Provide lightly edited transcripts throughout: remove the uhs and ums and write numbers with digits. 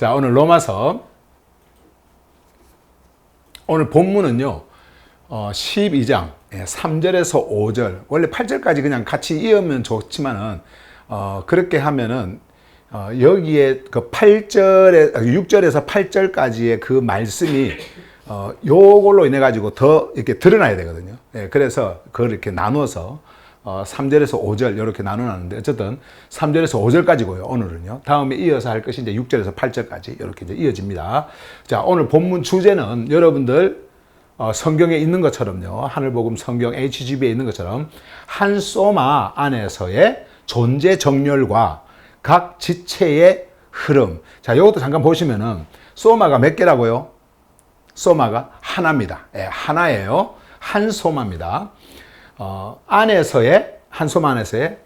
자, 오늘 로마서 오늘 본문은요 12장 3절에서 5절, 원래 8절까지 그냥 같이 이으면 좋지만은 그렇게 하면은 여기에 그 6절에서 8절까지의 그 말씀이 요걸로 인해 가지고 더 이렇게 드러나야 되거든요. 그래서 그걸 이렇게 나누어서 3절에서 5절 이렇게 나누는데, 어쨌든 3절에서 5절까지고요. 오늘은요. 다음에 이어서 할 것이 이제 6절에서 8절까지 이렇게 이제 이어집니다. 자, 오늘 본문 주제는 여러분들 성경에 있는 것처럼요. 하늘복음 성경 HGB에 있는 것처럼 한 소마 안에서의 존재 정렬과 각 지체의 흐름. 자, 이것도 잠깐 보시면은 소마가 몇 개라고요? 소마가 하나입니다. 하나예요. 한 소마입니다. 안에서의, 한 소마 안에서의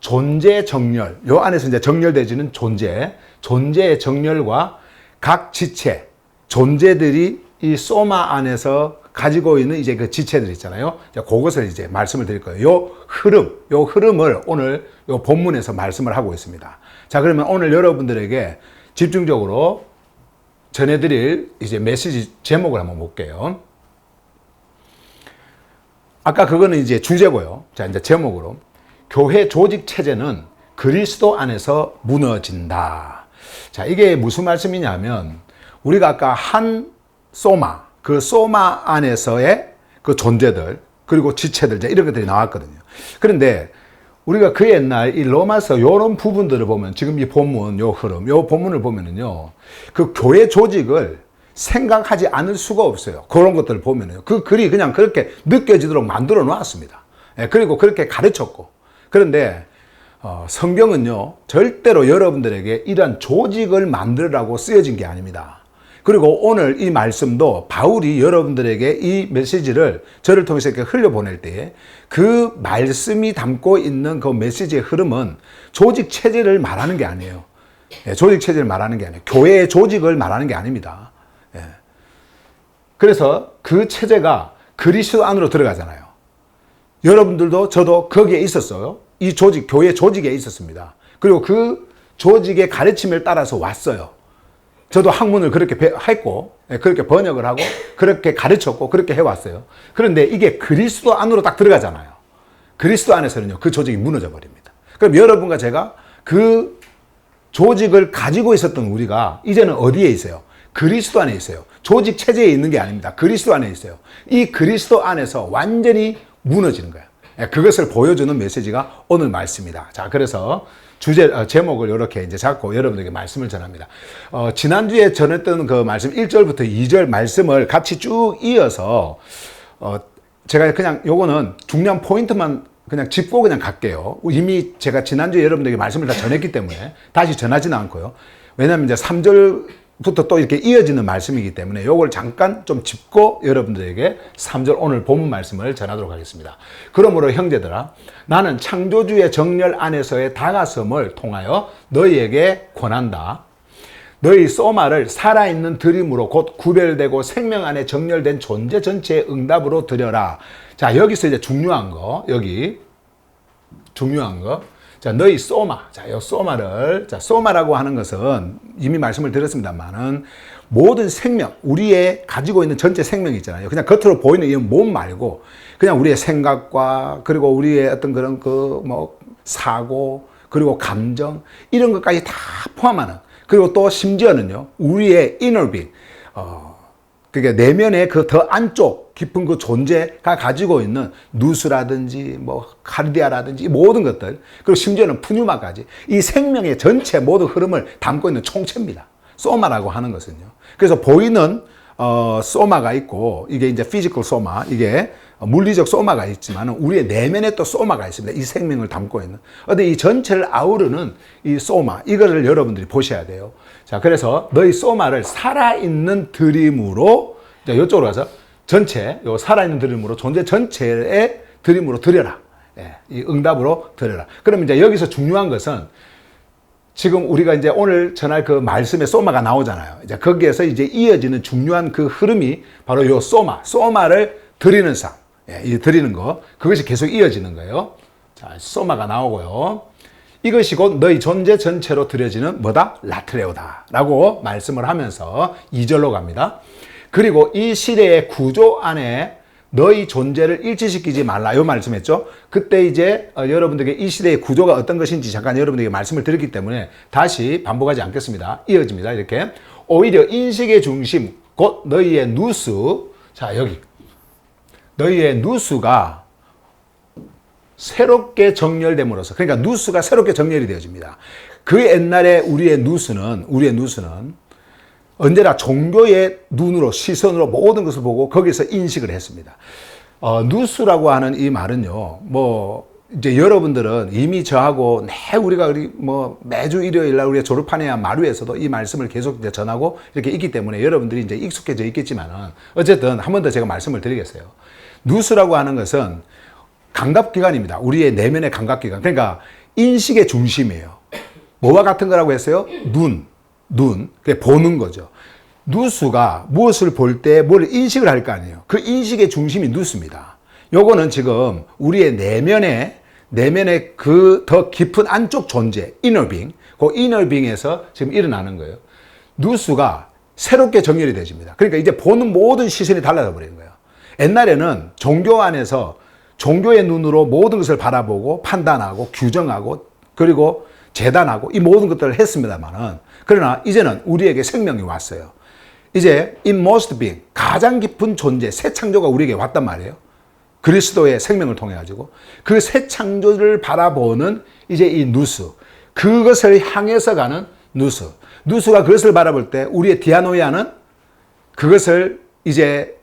존재 정렬. 요 안에서 이제 정렬되지는 존재의 정렬과 각 지체, 존재들이 이 소마 안에서 가지고 있는 이제 그 지체들 있잖아요. 그것을 이제 말씀을 드릴 거예요. 요 흐름을 오늘 요 본문에서 말씀을 하고 있습니다. 자, 그러면 오늘 여러분들에게 집중적으로 전해드릴 이제 메시지 제목을 한번 볼게요. 아까 그거는 이제 주제고요. 자, 이제 제목으로 교회 조직 체제는 그리스도 안에서 무너진다. 자, 이게 무슨 말씀이냐면 우리가 아까 한 소마, 그 소마 안에서의 그 존재들, 그리고 지체들, 이런 것들이 나왔거든요. 그런데 우리가 그 옛날 이 로마서 요런 부분들을 보면, 지금 이 본문, 요 흐름, 요 본문을 보면은요, 그 교회 조직을 생각하지 않을 수가 없어요. 그런 것들을 보면은요. 그 글이 그냥 그렇게 느껴지도록 만들어 놨습니다. 그리고 그렇게 가르쳤고. 그런데 성경은요, 절대로 여러분들에게 이런 조직을 만들라고 쓰여진 게 아닙니다. 그리고 오늘 이 말씀도 바울이 여러분들에게 이 메시지를 저를 통해서 이렇게 흘려보낼 때 그 말씀이 담고 있는 그 메시지의 흐름은 조직 체제를 말하는 게 아니에요. 조직 체제를 말하는 게 아니에요. 교회의 조직을 말하는 게 아닙니다. 그래서 그 체제가 그리스도 안으로 들어가잖아요. 여러분들도 저도 거기에 있었어요. 이 조직, 교회 조직에 있었습니다. 그리고 그 조직의 가르침을 따라서 왔어요. 저도 학문을 그렇게 했고, 그렇게 번역을 하고, 그렇게 가르쳤고, 그렇게 해왔어요. 그런데 이게 그리스도 안으로 딱 들어가잖아요. 그리스도 안에서는요, 그 조직이 무너져 버립니다. 그럼 여러분과 제가 그 조직을 가지고 있었던 우리가 이제는 어디에 있어요? 그리스도 안에 있어요. 조직 체제에 있는 게 아닙니다. 그리스도 안에 있어요. 이 그리스도 안에서 완전히 무너지는 거예요. 그것을 보여주는 메시지가 오늘 말씀입니다. 자, 그래서 제목을 이렇게 이제 잡고 여러분들에게 말씀을 전합니다. 지난주에 전했던 그 말씀 1절부터 2절 말씀을 같이 쭉 이어서, 제가 그냥 요거는 중요한 포인트만 그냥 짚고 그냥 갈게요. 이미 제가 지난주에 여러분들에게 말씀을 다 전했기 때문에 다시 전하지는 않고요. 왜냐하면 이제 3절부터 또 이렇게 이어지는 말씀이기 때문에 요걸 잠깐 좀 짚고 여러분들에게 3절 오늘 본문 말씀을 전하도록 하겠습니다. 그러므로 형제들아, 나는 창조주의 정렬 안에서의 다가섬을 통하여 너희에게 권한다. 너희 소마를 살아있는 드림으로 곧 구별되고 생명 안에 정렬된 존재 전체의 응답으로 드려라. 자, 여기서 이제 중요한 거. 자, 너희 소마. 자, 이 소마를, 자, 소마라고 하는 것은 이미 말씀을 드렸습니다만은 모든 생명, 우리의 가지고 있는 전체 생명이 있잖아요. 그냥 겉으로 보이는 이 몸 말고 그냥 우리의 생각과 그리고 우리의 어떤 그런 사고, 그리고 감정, 이런 것까지 다 포함하는, 그리고 또 심지어는요, 우리의 inner being, 그게 내면의 그 더 안쪽 깊은 그 존재가 가지고 있는 누수라든지 카르디아라든지 모든 것들, 그리고 심지어는 푸뉴마까지 이 생명의 전체 모든 흐름을 담고 있는 총체입니다. 소마라고 하는 것은요. 그래서 보이는 소마가 있고, 이게 이제 피지컬 소마, 이게 물리적 소마가 있지만 우리의 내면에 또 소마가 있습니다. 이 생명을 담고 있는. 근데 이 전체를 아우르는 이 소마, 이거를 여러분들이 보셔야 돼요. 자, 그래서 너희 소마를 살아있는 드림으로, 자, 이쪽으로 가서 전체, 요 살아있는 드림으로, 존재 전체의 드림으로 드려라. 이 응답으로 드려라. 그러면 이제 여기서 중요한 것은 지금 우리가 이제 오늘 전할 그 말씀의 소마가 나오잖아요. 이제 거기에서 이제 이어지는 중요한 그 흐름이 바로 요 소마를 드리는 삶. 이 드리는 거. 그것이 계속 이어지는 거예요. 자, 소마가 나오고요. 이것이 곧 너희 존재 전체로 드려지는 뭐다? 라트레오다 라고 말씀을 하면서 2절로 갑니다. 그리고 이 시대의 구조 안에 너희 존재를 일치시키지 말라 이 말씀했죠. 그때 이제 여러분들에게 이 시대의 구조가 어떤 것인지 잠깐 여러분들에게 말씀을 드렸기 때문에 다시 반복하지 않겠습니다. 이어집니다. 이렇게 오히려 인식의 중심 곧 너희의 누스, 자 여기 너희의 누스가 새롭게 정렬됨으로써, 그러니까 누스가 새롭게 정렬이 되어집니다. 그 옛날에 우리의 누스는 언제나 종교의 눈으로, 시선으로 모든 것을 보고 거기서 인식을 했습니다. 누스라고 하는 이 말은요, 이제 여러분들은 이미 저하고 우리가 매주 일요일 날 우리가 졸업하네야 마루에서도 이 말씀을 계속 이제 전하고 이렇게 있기 때문에 여러분들이 이제 익숙해져 있겠지만은 어쨌든 한 번 더 제가 말씀을 드리겠어요. 누스라고 하는 것은 감각기관입니다. 우리의 내면의 감각기관. 그러니까 인식의 중심이에요. 뭐와 같은 거라고 했어요? 눈. 그게 보는 거죠. 누스가 무엇을 볼 때 뭘 인식을 할 거 아니에요. 그 인식의 중심이 누스입니다. 요거는 지금 우리의 내면의 그 더 깊은 안쪽 존재, 이너빙, 그 이너빙에서 지금 일어나는 거예요. 누스가 새롭게 정렬이 되집니다. 그러니까 이제 보는 모든 시선이 달라져 버리는 거예요. 옛날에는 종교 안에서 종교의 눈으로 모든 것을 바라보고 판단하고 규정하고 그리고 재단하고 이 모든 것들을 했습니다만은, 그러나 이제는 우리에게 생명이 왔어요. 이제 it must be 가장 깊은 존재, 새 창조가 우리에게 왔단 말이에요. 그리스도의 생명을 통해 가지고 그 새 창조를 바라보는 이제 이 누스, 그것을 향해서 가는 누스. 누스가 그것을 바라볼 때 우리의 디아노이아는 그것을 이제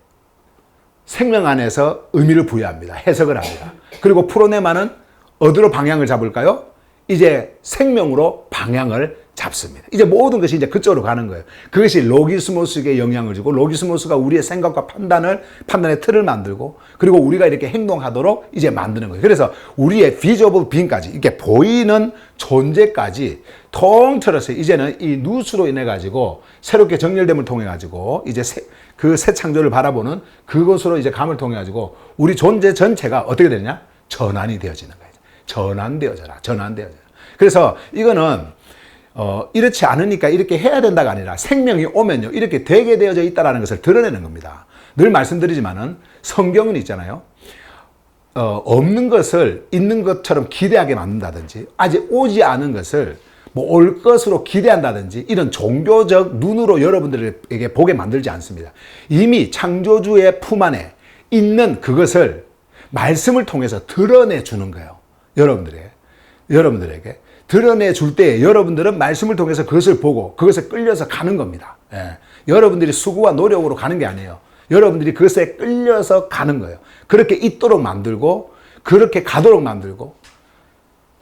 생명 안에서 의미를 부여합니다. 해석을 합니다. 그리고 프로네마는 어디로 방향을 잡을까요? 이제 생명으로 방향을 잡습니다. 이제 모든 것이 이제 그쪽으로 가는 거예요. 그것이 로기스모스에게 영향을 주고, 로기스모스가 우리의 생각과 판단의 틀을 만들고, 그리고 우리가 이렇게 행동하도록 이제 만드는 거예요. 그래서 우리의 visible being까지, 이렇게 보이는 존재까지 통틀어서 이제는 이 누스로 인해 가지고 새롭게 정렬됨을 통해 가지고 이제 그 새 창조를 바라보는 그것으로 이제 감을 통해 가지고 우리 존재 전체가 어떻게 되느냐? 전환이 되어지는 거예요. 전환되어져라. 그래서 이거는 이렇지 않으니까 이렇게 해야 된다가 아니라 생명이 오면요 이렇게 되게 되어져 있다는 것을 드러내는 겁니다. 늘 말씀드리지만은 성경은 있잖아요. 없는 것을 있는 것처럼 기대하게 만든다든지, 아직 오지 않은 것을 올 것으로 기대한다든지, 이런 종교적 눈으로 여러분들에게 보게 만들지 않습니다. 이미 창조주의 품 안에 있는 그것을 말씀을 통해서 드러내 주는 거예요. 여러분들에게 드러내 줄 때 여러분들은 말씀을 통해서 그것을 보고 그것에 끌려서 가는 겁니다. 예. 여러분들이 수고와 노력으로 가는 게 아니에요. 여러분들이 그것에 끌려서 가는 거예요. 그렇게 있도록 만들고 그렇게 가도록 만들고,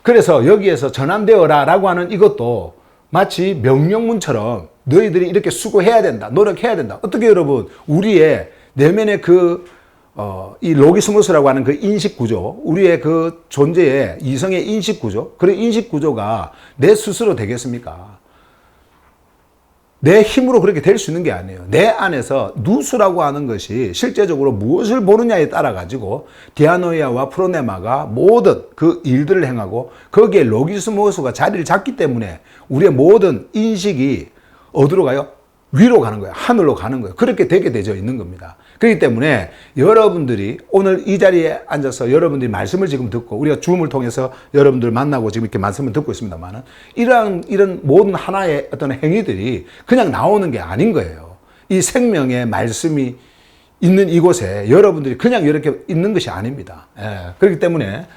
그래서 여기에서 전환되어라 라고 하는 이것도 마치 명령문처럼 너희들이 이렇게 수고해야 된다, 노력해야 된다. 어떻게 여러분, 우리의 내면의 이 로기스모스라고 하는 그 인식 구조, 우리의 그 존재의 이성의 인식 구조, 그런 인식 구조가 내 스스로 되겠습니까? 내 힘으로 그렇게 될 수 있는 게 아니에요. 내 안에서 누스라고 하는 것이 실제적으로 무엇을 보느냐에 따라 가지고 디아노이아와 프로네마가 모든 그 일들을 행하고 거기에 로기스모스가 자리를 잡기 때문에 우리의 모든 인식이 어디로 가요? 위로 가는 거예요. 하늘로 가는 거예요. 그렇게 되게 되어 있는 겁니다. 그렇기 때문에 여러분들이 오늘 이 자리에 앉아서 여러분들이 말씀을 지금 듣고, 우리가 줌을 통해서 여러분들 만나고 지금 이렇게 말씀을 듣고 있습니다만은, 이런 모든 하나의 어떤 행위들이 그냥 나오는 게 아닌 거예요. 이 생명의 말씀이 있는 이곳에 여러분들이 그냥 이렇게 있는 것이 아닙니다. 예. 그렇기 때문에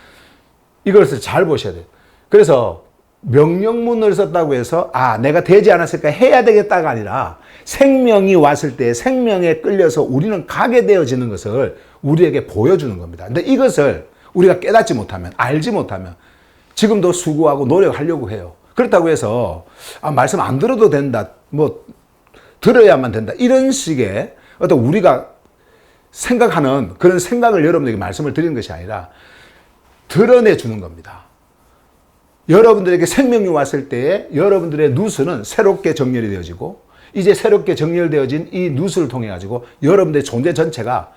이것을 잘 보셔야 돼요. 그래서 명령문을 썼다고 해서 내가 되지 않았을까 해야 되겠다가 아니라 생명이 왔을 때 생명에 끌려서 우리는 가게 되어지는 것을 우리에게 보여주는 겁니다. 근데 이것을 우리가 깨닫지 못하면, 알지 못하면 지금도 수고하고 노력하려고 해요. 그렇다고 해서 말씀 안 들어도 된다, 들어야만 된다, 이런 식의 어떤 우리가 생각하는 그런 생각을 여러분에게 말씀을 드리는 것이 아니라 드러내 주는 겁니다. 여러분들에게 생명이 왔을 때에 여러분들의 누스는 새롭게 정렬이 되어지고, 이제 새롭게 정렬되어진 이 누스를 통해 가지고 여러분들의 존재 전체가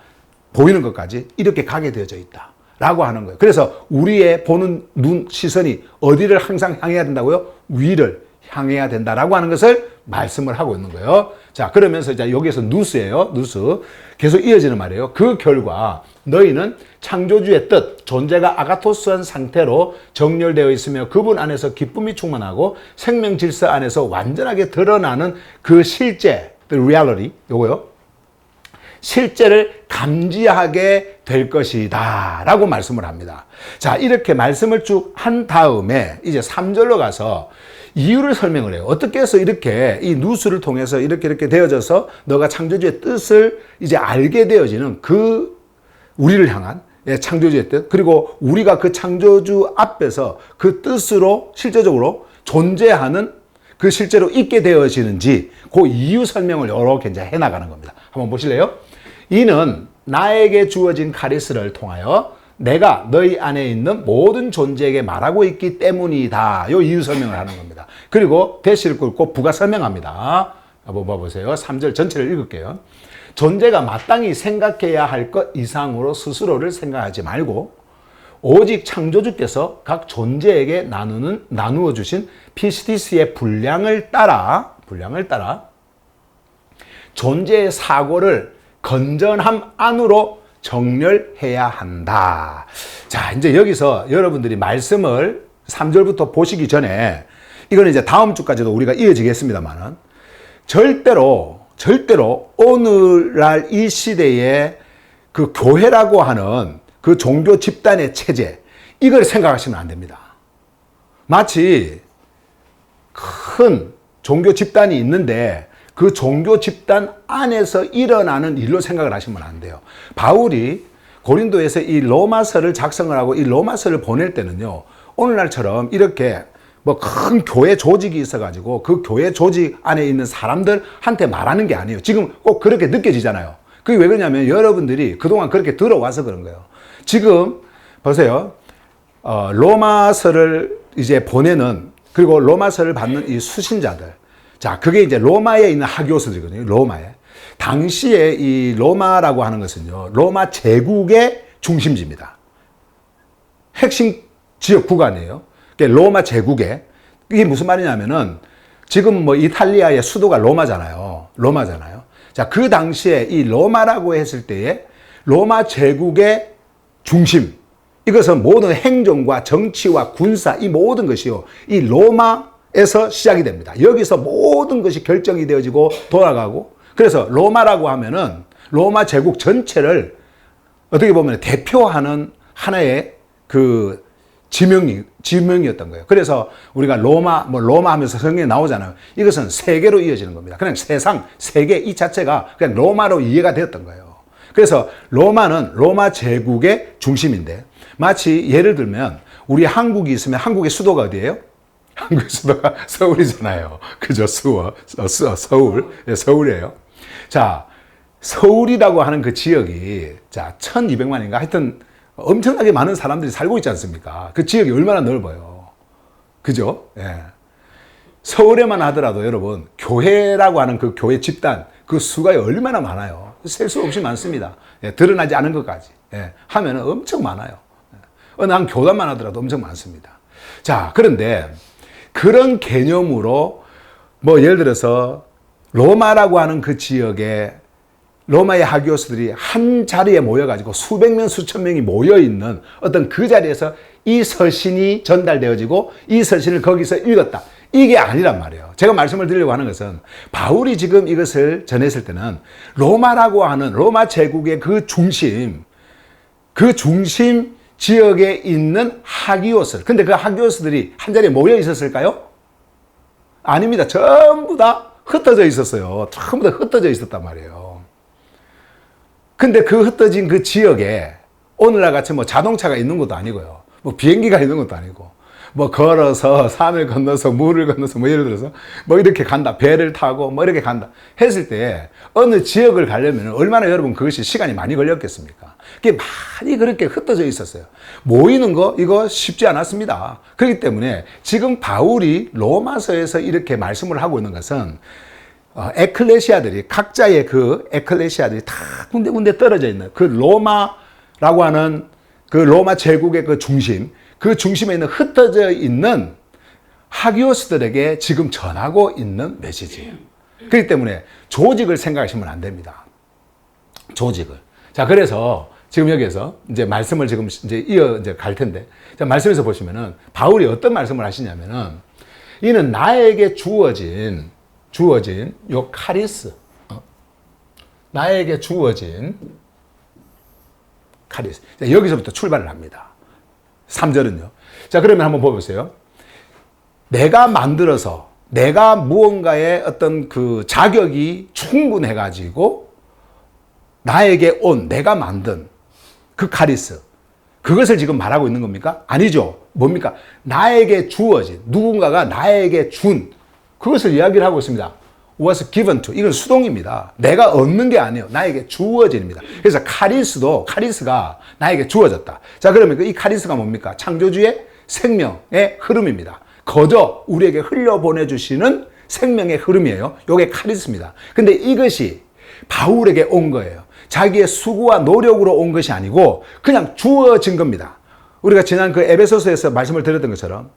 보이는 것까지 이렇게 가게 되어져 있다 라고 하는 거예요. 그래서 우리의 보는 눈, 시선이 어디를 항상 향해야 된다고요? 위를 향해야 된다라고 하는 것을 말씀을 하고 있는 거예요. 자, 그러면서 이제 여기에서 누스예요. 누스. 계속 이어지는 말이에요. 그 결과 너희는 창조주의 뜻, 존재가 아가토스한 상태로 정렬되어 있으며 그분 안에서 기쁨이 충만하고 생명 질서 안에서 완전하게 드러나는 그 실제, the reality, 요거요. 실제를 감지하게 될 것이다 라고 말씀을 합니다. 자, 이렇게 말씀을 쭉 한 다음에 이제 3절로 가서 이유를 설명을 해요. 어떻게 해서 이렇게 이 누수를 통해서 이렇게 되어져서 너가 창조주의 뜻을 이제 알게 되어지는 그 우리를 향한 창조주의 뜻, 그리고 우리가 그 창조주 앞에서 그 뜻으로 실제적으로 존재하는 그 실제로 있게 되어지는지 그 이유 설명을 이렇게 이제 해나가는 겁니다. 한번 보실래요? 이는 나에게 주어진 카리스를 통하여 내가 너희 안에 있는 모든 존재에게 말하고 있기 때문이다. 요 이유 설명을 하는 겁니다. 그리고 대시를 꿇고 부가 설명합니다. 한번 봐보세요. 3절 전체를 읽을게요. 존재가 마땅히 생각해야 할 것 이상으로 스스로를 생각하지 말고 오직 창조주께서 각 존재에게 나누어 주신 피스티스의 분량을 따라 존재의 사고를 건전함 안으로 정렬해야 한다. 자, 이제 여기서 여러분들이 말씀을 3절부터 보시기 전에 이거는 이제 다음 주까지도 우리가 이어지겠습니다만은 절대로 오늘날 이 시대에 그 교회라고 하는 그 종교 집단의 체제, 이걸 생각하시면 안 됩니다. 마치 큰 종교 집단이 있는데 그 종교 집단 안에서 일어나는 일로 생각을 하시면 안 돼요. 바울이 고린도에서 이 로마서를 작성을 하고 이 로마서를 보낼 때는요, 오늘날처럼 이렇게 뭐 큰 교회 조직이 있어가지고 그 교회 조직 안에 있는 사람들한테 말하는 게 아니에요. 지금 꼭 그렇게 느껴지잖아요. 그게 왜 그러냐면 여러분들이 그동안 그렇게 들어와서 그런 거예요. 지금 보세요. 로마서를 이제 보내는, 그리고 로마서를 받는 이 수신자들. 자, 그게 이제 로마에 있는 하교스들이거든요. 로마에. 당시에 이 로마라고 하는 것은요, 로마 제국의 중심지입니다. 핵심 지역 구간이에요. 그러니까 로마 제국에. 이게 무슨 말이냐면은 지금 뭐 이탈리아의 수도가 로마잖아요. 자, 그 당시에 이 로마라고 했을 때에 로마 제국의 중심. 이것은 모든 행정과 정치와 군사, 이 모든 것이요, 이 로마에서 시작이 됩니다. 여기서 모든 것이 결정이 되어지고 돌아가고, 그래서 로마라고 하면은 로마 제국 전체를 어떻게 보면 대표하는 하나의 그 지명이었던 거예요. 그래서 우리가 로마 하면서 성경에 나오잖아요. 이것은 세계로 이어지는 겁니다. 그냥 세계 이 자체가 그냥 로마로 이해가 되었던 거예요. 그래서 로마는 로마 제국의 중심인데, 마치 예를 들면 우리 한국이 있으면 한국의 수도가 어디예요? 한국의 수도가 서울이잖아요. 그죠? 서울. 네, 서울이에요. 자, 서울이라고 하는 그 지역이, 자, 1200만인가? 하여튼 엄청나게 많은 사람들이 살고 있지 않습니까? 그 지역이 얼마나 넓어요. 그죠? 예. 서울에만 하더라도 여러분, 교회라고 하는 그 교회 집단, 그 수가 얼마나 많아요. 셀 수 없이 많습니다. 예, 드러나지 않은 것까지. 예, 하면 엄청 많아요. 어느 한 교단만 하더라도 엄청 많습니다. 자, 그런데 그런 개념으로 뭐 예를 들어서 로마라고 하는 그 지역에 로마의 하교스들이 한 자리에 모여가지고 수백 명, 수천 명이 모여있는 어떤 그 자리에서 이 서신이 전달되어지고 이 서신을 거기서 읽었다. 이게 아니란 말이에요. 제가 말씀을 드리려고 하는 것은 바울이 지금 이것을 전했을 때는 로마라고 하는 로마 제국의 그 중심 지역에 있는 하기오스. 근데 그 하기오스들이 한 자리에 모여 있었을까요? 아닙니다. 전부 다 흩어져 있었어요. 전부 다 흩어져 있었단 말이에요. 근데 그 흩어진 그 지역에 오늘날 같이 뭐 자동차가 있는 것도 아니고요. 뭐 비행기가 있는 것도 아니고, 뭐 걸어서 산을 건너서 물을 건너서 뭐 예를 들어서 뭐 이렇게 간다. 배를 타고 뭐 이렇게 간다. 했을 때 어느 지역을 가려면 얼마나 여러분 그것이 시간이 많이 걸렸겠습니까? 그게 많이 그렇게 흩어져 있었어요. 모이는 거 이거 쉽지 않았습니다. 그렇기 때문에 지금 바울이 로마서에서 이렇게 말씀을 하고 있는 것은 에클레시아들이, 각자의 그 에클레시아들이 다 군데군데 떨어져 있는 그 로마라고 하는 그 로마 제국의 그 중심에 있는 흩어져 있는 하기오스들에게 지금 전하고 있는 메시지예요. 그렇기 때문에 조직을 생각하시면 안 됩니다. 조직을. 자, 그래서 지금 여기에서 이제 말씀을 지금 이제 이제 갈 텐데, 자, 말씀에서 보시면은 바울이 어떤 말씀을 하시냐면은 이는 나에게 주어진 요 카리스, 나에게 주어진 카리스. 자, 여기서부터 출발을 합니다. 3절은요. 자, 그러면 한번 보세요. 내가 만들어서 내가 무언가의 어떤 그 자격이 충분해가지고 나에게 온 내가 만든 그 카리스, 그것을 지금 말하고 있는 겁니까? 아니죠. 뭡니까? 나에게 주어진, 누군가가 나에게 준 그것을 이야기를 하고 있습니다. was given to. 이건 수동입니다. 내가 얻는 게 아니에요. 나에게 주어진입니다. 그래서 카리스가 나에게 주어졌다. 자, 그러면 이 카리스가 뭡니까? 창조주의 생명의 흐름입니다. 거저 우리에게 흘려보내주시는 생명의 흐름이에요. 이게 카리스입니다. 근데 이것이 바울에게 온 거예요. 자기의 수고와 노력으로 온 것이 아니고 그냥 주어진 겁니다. 우리가 지난 그 에베소서에서 말씀을 드렸던 것처럼,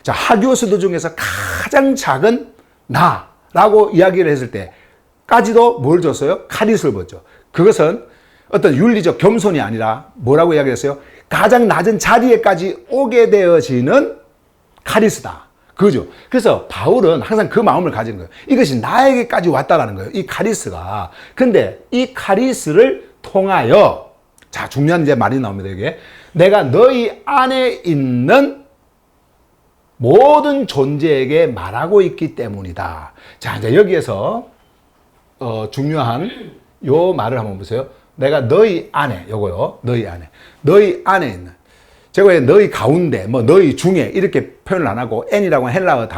자, 하기오스들 중에서 가장 작은 나라고 이야기를 했을 때까지도 뭘 줬어요? 카리스를 줬죠. 그것은 어떤 윤리적 겸손이 아니라 뭐라고 이야기했어요? 가장 낮은 자리에까지 오게 되어지는 카리스다. 그죠? 그래서 바울은 항상 그 마음을 가진 거예요. 이것이 나에게까지 왔다라는 거예요. 이 카리스가. 근데 이 카리스를 통하여, 자, 중요한 이제 말이 나옵니다. 이게 내가 너희 안에 있는 모든 존재에게 말하고 있기 때문이다. 자, 이제 여기에서 중요한 요 말을 한번 보세요. 내가 너희 안에, 요거요. 너희 안에 있는. 제가 왜 너희 가운데, 뭐 너희 중에 이렇게 표현을 안 하고 n이라고 하는 헬라어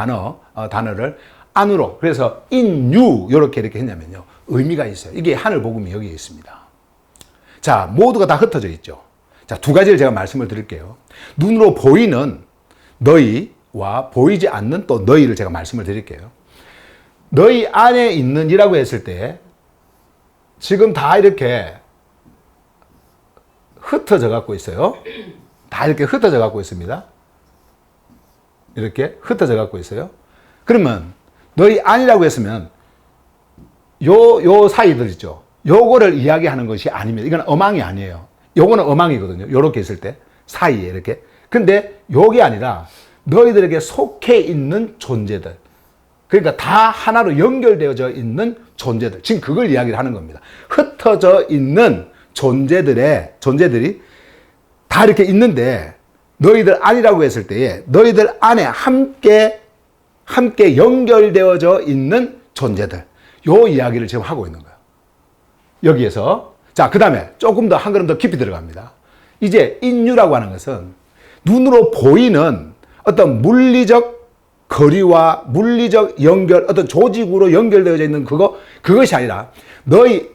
단어를 안으로, 그래서 in you 이렇게 했냐면요, 의미가 있어요. 이게 하늘 복음이 여기에 있습니다. 자, 모두가 다 흩어져 있죠. 자, 두 가지를 제가 말씀을 드릴게요. 눈으로 보이는 너희와 보이지 않는 또 너희를 제가 말씀을 드릴게요. 너희 안에 있는 이라고 했을 때 지금 다 이렇게 흩어져 갖고 있어요. 다 이렇게 흩어져 갖고 있습니다. 이렇게 흩어져 갖고 있어요. 그러면 너희 안이라고 했으면 요 사이들 있죠. 요거를 이야기하는 것이 아닙니다. 이건 어망이 아니에요. 요거는 어망이거든요. 요렇게 있을 때 사이에 이렇게. 근데 요게 아니라 너희들에게 속해 있는 존재들. 그러니까 다 하나로 연결되어져 있는 존재들. 지금 그걸 이야기를 하는 겁니다. 흩어져 있는 존재들이 다 이렇게 있는데 너희들 안이라고 했을 때에 너희들 안에 함께 연결되어져 있는 존재들. 요 이야기를 지금 하고 있는 거예요. 여기에서. 자, 그 다음에 조금 더 한 걸음 더 깊이 들어갑니다. 이제 인유라고 하는 것은 눈으로 보이는 어떤 물리적 거리와 물리적 연결, 어떤 조직으로 연결되어져 있는 그것이 아니라 너희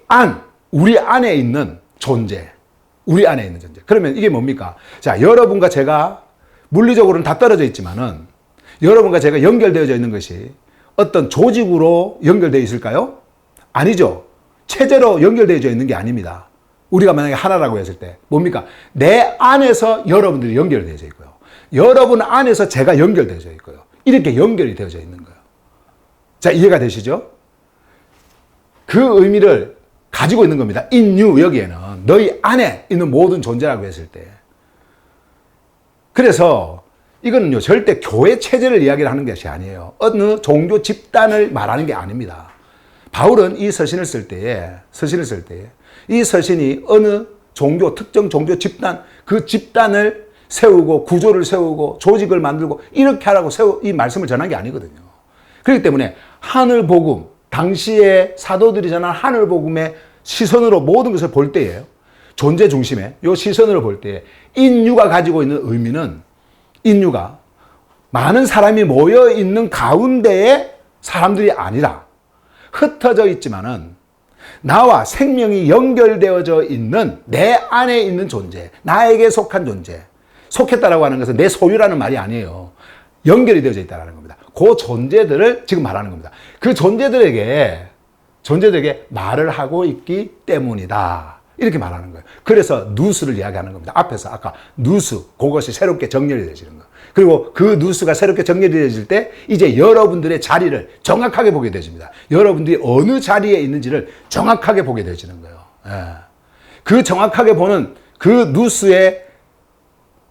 우리 안에 있는 존재. 우리 안에 있는 존재. 그러면 이게 뭡니까? 자, 여러분과 제가 물리적으로는 다 떨어져 있지만은 여러분과 제가 연결되어져 있는 것이 어떤 조직으로 연결되어 있을까요? 아니죠. 체제로 연결되어져 있는 게 아닙니다. 우리가 만약에 하나라고 했을 때 뭡니까? 내 안에서 여러분들이 연결되어져 있고요. 여러분 안에서 제가 연결되어져 있고요. 이렇게 연결이 되어져 있는 거예요. 자, 이해가 되시죠? 그 의미를 가지고 있는 겁니다. in you, 여기에는 너희 안에 있는 모든 존재라고 했을 때. 그래서 이거는요, 절대 교회 체제를 이야기를 하는 것이 아니에요. 어느 종교 집단을 말하는 게 아닙니다. 바울은 이 서신을 쓸 때에 이 서신이 어느 종교, 특정 종교 집단, 그 집단을 세우고 구조를 세우고 조직을 만들고 이렇게 하라고 이 말씀을 전한 게 아니거든요. 그렇기 때문에 하늘 복음, 당시에 사도들이 전한 하늘 복음의 시선으로 모든 것을 볼 때예요. 존재 중심의 이 시선으로 볼 때에 인유가 가지고 있는 의미는 인유가 많은 사람이 모여 있는 가운데의 사람들이 아니라 흩어져 있지만은 나와 생명이 연결되어져 있는 내 안에 있는 존재, 나에게 속한 존재. 속했다라고 하는 것은 내 소유라는 말이 아니에요. 연결이 되어져 있다는 겁니다. 그 존재들을 지금 말하는 겁니다. 그 존재들에게 말을 하고 있기 때문이다. 이렇게 말하는 거예요. 그래서 누수를 이야기하는 겁니다. 앞에서 아까 누수, 그것이 새롭게 정렬이 되지는 거예요. 그리고 그 누수가 새롭게 정렬이 되어질 때 이제 여러분들의 자리를 정확하게 보게 되집니다. 여러분들이 어느 자리에 있는지를 정확하게 보게 되지는 거예요. 예. 그 정확하게 보는 그 누수의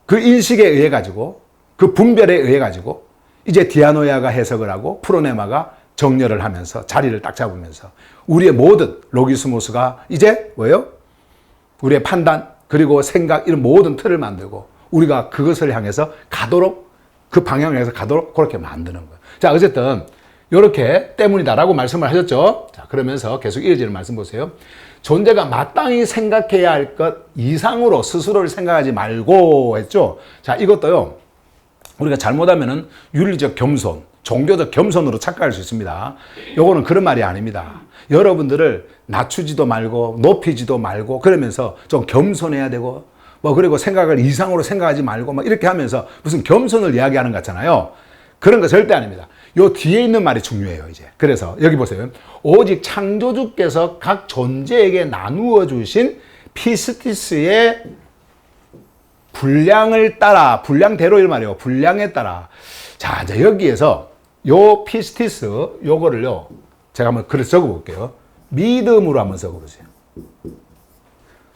그 인식에 의해 가지고, 그 분별에 의해 가지고 이제 디아노야가 해석을 하고 프로네마가 정렬을 하면서 자리를 딱 잡으면서 우리의 모든 로기스모스가 이제 뭐예요? 우리의 판단 그리고 생각 이런 모든 틀을 만들고 우리가 그것을 향해서 가도록, 그 방향을 향해서 가도록 그렇게 만드는 거예요. 자, 어쨌든 이렇게 때문이다라고 말씀을 하셨죠. 자, 그러면서 계속 이어지는 말씀 보세요. 존재가 마땅히 생각해야 할 것 이상으로 스스로를 생각하지 말고 했죠. 자, 이것도요, 우리가 잘못하면은 윤리적 겸손, 종교적 겸손으로 착각할 수 있습니다. 요거는 그런 말이 아닙니다. 여러분들을 낮추지도 말고 높이지도 말고 그러면서 좀 겸손해야 되고 뭐 그리고 생각을 이상으로 생각하지 말고 막 이렇게 하면서 무슨 겸손을 이야기하는 것 같잖아요. 그런 거 절대 아닙니다. 요 뒤에 있는 말이 중요해요, 이제. 그래서 여기 보세요. 오직 창조주께서 각 존재에게 나누어 주신 피스티스의 분량을 따라, 분량대로 이 말이에요. 분량에 따라. 자, 이제 여기에서 요 피스티스 요거를요. 제가 한번 글을 적어 볼게요. 믿음으로 한번 적어 보세요.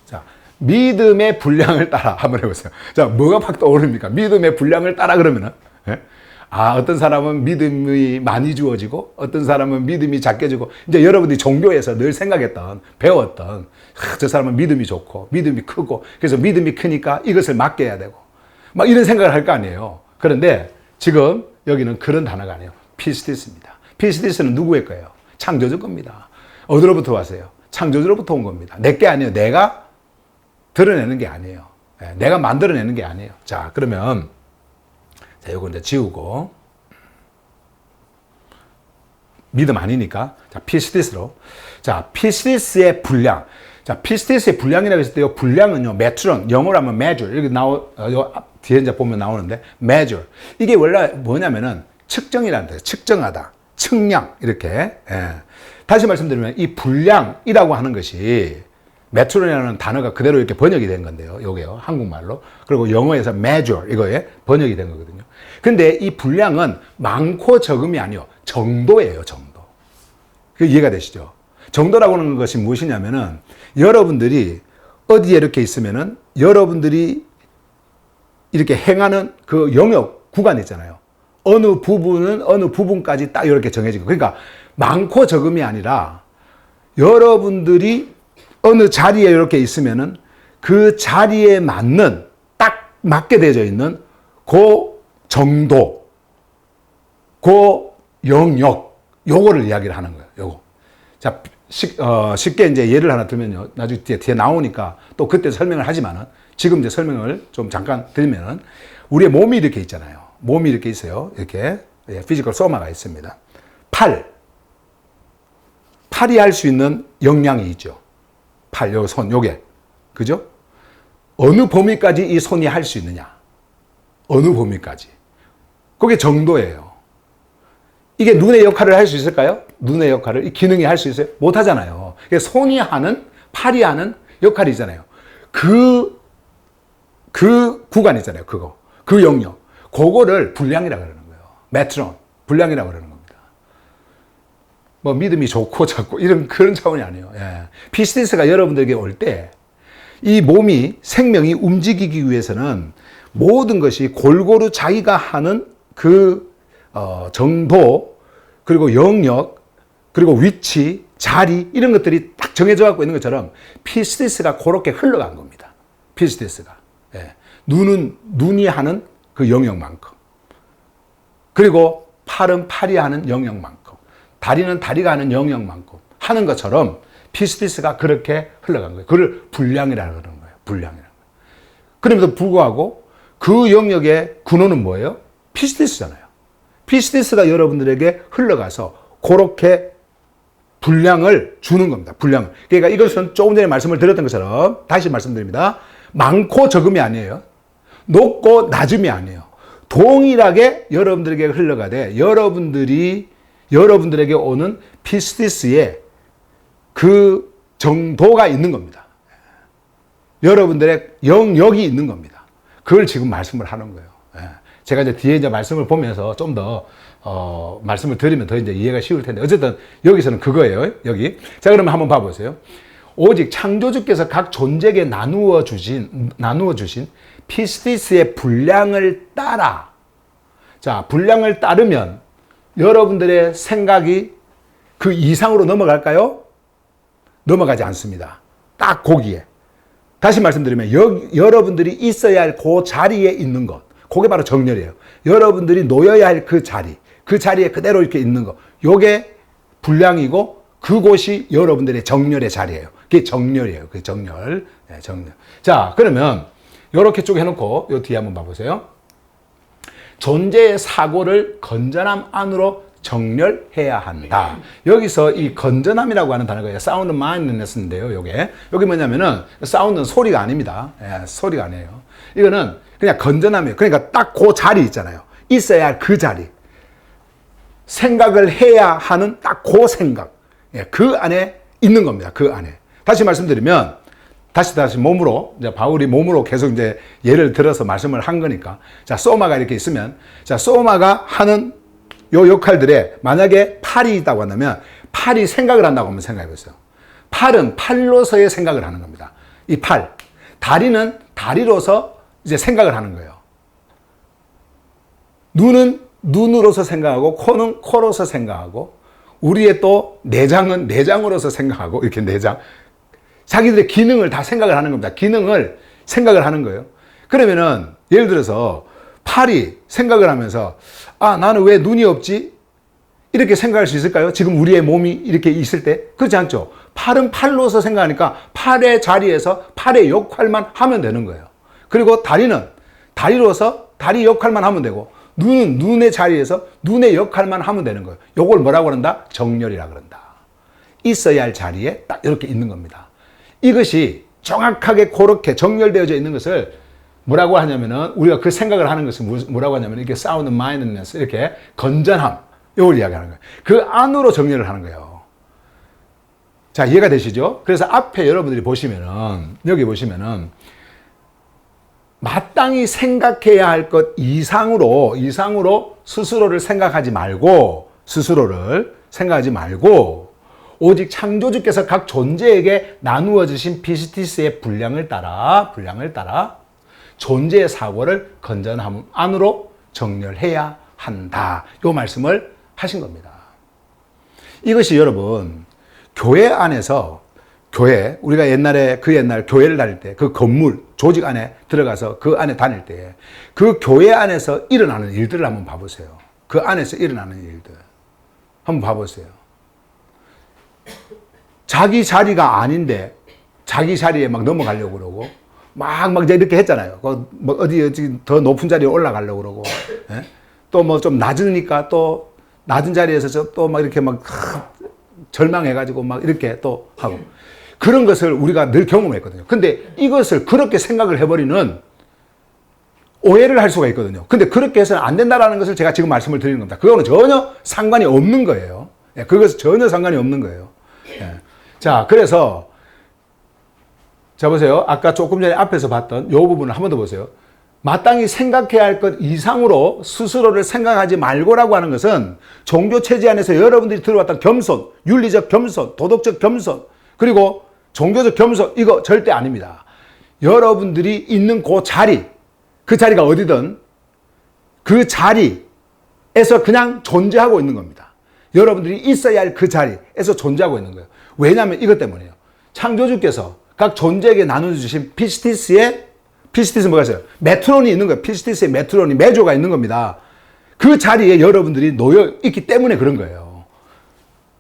자, 믿음의 분량을 따라 한번 해 보세요. 자, 뭐가 팍 떠오릅니까? 믿음의 분량을 따라 그러면은 예? 아, 어떤 사람은 믿음이 많이 주어지고 어떤 사람은 믿음이 작게 주고 이제 여러분들이 종교에서 늘 생각했던 배웠던 저 사람은 믿음이 좋고 믿음이 크고 그래서 믿음이 크니까 이것을 맡겨야 되고 막 이런 생각을 할 거 아니에요. 그런데 지금 여기는 그런 단어가 아니에요. 피스티스입니다. 피스티스는 누구의 거예요? 창조주 겁니다. 어디로부터 왔어요? 창조주로부터 온 겁니다. 내 게 아니에요. 내가 드러내는 게 아니에요. 내가 만들어내는 게 아니에요. 자, 그러면 자, 요거 이제 지우고 믿음 아니니까 자, 피스티스로. 자, 피스티스의 분량. 자, 피스티스의 분량이라고 했을 때요. 분량은요. 메트론, 영어로 하면 measure. 여기 뒤에 이제 보면 나오는데 measure. 이게 원래 뭐냐면은 측정이라는 뜻이에요. 측정하다. 측량 이렇게. 예. 다시 말씀드리면 이 분량이라고 하는 것이 메트론이라는 단어가 그대로 이렇게 번역이 된 건데요. 요게요. 한국말로. 그리고 영어에서 measure 이거에 번역이 된 거거든요. 근데 이 분량은 많고 적음이 아니요. 정도예요, 정도. 그 이해가 되시죠? 정도라고 하는 것이 무엇이냐면은 여러분들이 어디에 이렇게 있으면은 여러분들이 이렇게 행하는 그 영역 구간 있잖아요. 어느 부분은 어느 부분까지 딱 이렇게 정해지고. 그러니까 많고 적음이 아니라 여러분들이 어느 자리에 이렇게 있으면은 그 자리에 맞는 딱 맞게 되어져 있는 그 정도, 그 영역, 요거를 이야기를 하는 거예요. 요거. 자, 쉽게 이제 예를 하나 들면요. 나중에 뒤에 나오니까 또 그때 설명을 하지만은 지금 이제 설명을 좀 잠깐 드리면은 우리의 몸이 이렇게 있잖아요. 몸이 이렇게 있어요. 이렇게 피지컬 소마가 있습니다. 팔이 할 수 있는 역량이 있죠. 팔, 요 손, 요게. 그죠? 어느 범위까지 이 손이 할 수 있느냐? 어느 범위까지? 그게 정도예요. 이게 눈의 역할을 할 수 있을까요? 눈의 역할을, 이 기능이 할 수 있어요? 못 하잖아요. 손이 하는, 팔이 하는 역할이잖아요. 그 구간 있잖아요. 그거. 그 영역. 그거를 분량이라고 그러는 거예요. 메트론. 분량이라고 그러는 겁니다. 뭐 믿음이 좋고 작고 이런 그런 차원이 아니에요. 예. 피스티스가 여러분들에게 올 때 이 몸이 생명이 움직이기 위해서는 모든 것이 골고루 자기가 하는 그 정도 그리고 영역 그리고 위치 자리 이런 것들이 딱 정해져 갖고 있는 것처럼 피스티스가 그렇게 흘러간 겁니다. 피스티스가. 예. 눈이 하는 그 영역만큼 그리고 팔은 팔이 하는 영역만큼 다리는 다리가 하는 영역만큼 하는 것처럼 피스티스가 그렇게 흘러간 거예요. 그걸 분량이라고 그러는 거예요. 분량이라는 거예요. 그럼에도 불구하고 그 영역의 근원은 뭐예요? 피스티스잖아요. 피스티스가 여러분들에게 흘러가서 그렇게 분량을 주는 겁니다. 분량을. 그러니까 이것은 조금 전에 말씀을 드렸던 것처럼 다시 말씀드립니다. 많고 적음이 아니에요. 높고 낮음이 아니에요. 동일하게 여러분들에게 흘러가되 여러분들에게 오는 피스티스의 그 정도가 있는 겁니다. 여러분들의 영역이 있는 겁니다. 그걸 지금 말씀을 하는 거예요. 예. 제가 이제 뒤에 이제 말씀을 보면서 좀 더, 말씀을 드리면 더 이제 이해가 쉬울 텐데, 어쨌든 여기서는 그거예요. 여기. 자, 그러면 한번 봐보세요. 오직 창조주께서 각 존재에게 나누어 주신 피스티스의 분량을 따라. 자, 분량을 따르면 여러분들의 생각이 그 이상으로 넘어갈까요? 넘어가지 않습니다. 딱 거기에. 다시 말씀드리면 여러분들이 있어야 할 그 자리에 있는 것. 그게 바로 정렬이에요. 여러분들이 놓여야 할 그 자리에 그대로 이렇게 있는 것. 요게 분량이고 그곳이 여러분들의 정렬의 자리예요. 그게 정렬이에요. 그게 정렬. 네, 정렬. 자, 그러면 요렇게 쭉 해놓고 요 뒤에 한번 봐보세요. 존재의 사고를 건전함 안으로 정렬해야 한다. 여기서 이 건전함이라고 하는 단어가 sound mindedness인데요. 여기 뭐냐면은 사운드는 소리가 아닙니다. 예, 소리가 아니에요. 이거는 그냥 건전함이에요. 그러니까 딱 그 자리 있잖아요. 있어야 할 그 자리. 생각을 해야 하는 딱 그 생각. 예, 그 안에 있는 겁니다. 그 안에. 다시 말씀드리면 다시 몸으로, 이제 바울이 몸으로 계속 이제 예를 들어서 말씀을 한 거니까. 자, 소마가 이렇게 있으면, 자, 소마가 하는 요 역할들에 만약에 팔이 있다고 한다면 팔이 생각을 한다고 한번 생각해 보세요. 팔은 팔로서의 생각을 하는 겁니다. 이 팔. 다리는 다리로서 이제 생각을 하는 거예요. 눈은 눈으로서 생각하고, 코는 코로서 생각하고, 우리의 또 내장은 내장으로서 생각하고, 이렇게 내장. 자기들의 기능을 다 생각을 하는 겁니다. 기능을 생각을 하는 거예요. 그러면은, 예를 들어서, 팔이 생각을 하면서, 아, 나는 왜 눈이 없지? 이렇게 생각할 수 있을까요? 지금 우리의 몸이 이렇게 있을 때? 그렇지 않죠? 팔은 팔로서 생각하니까 팔의 자리에서 팔의 역할만 하면 되는 거예요. 그리고 다리는 다리로서 다리 역할만 하면 되고, 눈은 눈의 자리에서 눈의 역할만 하면 되는 거예요. 요걸 뭐라고 그런다? 정렬이라 그런다. 있어야 할 자리에 딱 이렇게 있는 겁니다. 이것이 정확하게 그렇게 정렬되어져 있는 것을 뭐라고 하냐면은, 우리가 그 생각을 하는 것을 뭐라고 하냐면, 이게 sound mindedness, 이렇게 건전함, 이걸 이야기하는 거예요. 그 안으로 정렬을 하는 거예요. 자, 이해가 되시죠? 그래서 앞에 여러분들이 보시면은, 여기 보시면은, 마땅히 생각해야 할 것 이상으로 스스로를 생각하지 말고, 오직 창조주께서 각 존재에게 나누어 주신 피스티스의 분량을 따라 존재의 사고를 건전함 안으로 정렬해야 한다. 이 말씀을 하신 겁니다. 이것이 여러분, 교회 안에서, 우리가 옛날 교회를 다닐 때, 그 건물, 조직 안에 들어가서 그 안에 다닐 때, 그 교회 안에서 일어나는 일들을 한번 봐보세요. 그 안에서 일어나는 일들. 한번 봐보세요. 자기 자리가 아닌데, 자기 자리에 막 넘어가려고 그러고, 막 이렇게 했잖아요. 뭐 어디 더 높은 자리에 올라가려고 그러고, 예? 또 뭐 좀 낮으니까 또 낮은 자리에서 또 막 이렇게 막 절망해가지고 막 이렇게 또 하고. 그런 것을 우리가 늘 경험했거든요. 근데 이것을 그렇게 생각을 해버리는 오해를 할 수가 있거든요. 근데 그렇게 해서는 안 된다라는 것을 제가 지금 말씀을 드리는 겁니다. 그거는 전혀 상관이 없는 거예요. 예, 그것은 전혀 상관이 없는 거예요. 예. 자, 그래서 자, 보세요. 아까 조금 전에 앞에서 봤던 이 부분을 한 번 더 보세요. 마땅히 생각해야 할 것 이상으로 스스로를 생각하지 말고라고 하는 것은 종교 체제 안에서 여러분들이 들어왔던 겸손, 윤리적 겸손, 도덕적 겸손, 그리고 종교적 겸손, 이거 절대 아닙니다. 여러분들이 있는 그 자리가 어디든 그 자리에서 그냥 존재하고 있는 겁니다. 여러분들이 있어야 할 그 자리에서 존재하고 있는 거예요. 왜냐하면 이것 때문이에요. 창조주께서 각 존재에게 나눠주신 피스티스 뭐가 있어요? 메트론이 있는 거예요. 피스티스의 메트론이, 메조가 있는 겁니다. 그 자리에 여러분들이 놓여 있기 때문에 그런 거예요.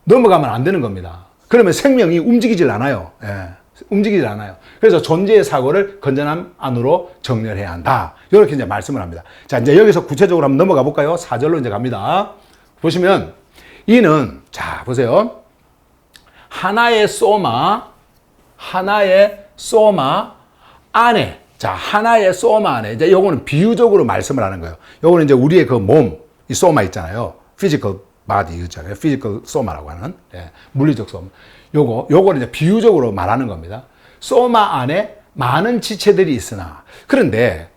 넘어가면 안 되는 겁니다. 그러면 생명이 움직이질 않아요. 예, 움직이질 않아요. 그래서 존재의 사고를 건전함 안으로 정렬해야 한다. 이렇게 이제 말씀을 합니다. 자, 이제 여기서 구체적으로 한번 넘어가 볼까요? 4절로 이제 갑니다. 보시면, 이는, 자, 보세요. 하나의 소마 안에, 자, 하나의 소마 안에, 이제 요거는 비유적으로 말씀을 하는 거예요. 요거는 이제 우리의 그 몸, 이 소마 있잖아요. 피지컬 바디 있잖아요. 피지컬 소마라고 하는, 예, 물리적 소마. 요거를 이제 비유적으로 말하는 겁니다. 소마 안에 많은 지체들이 있으나, 그런데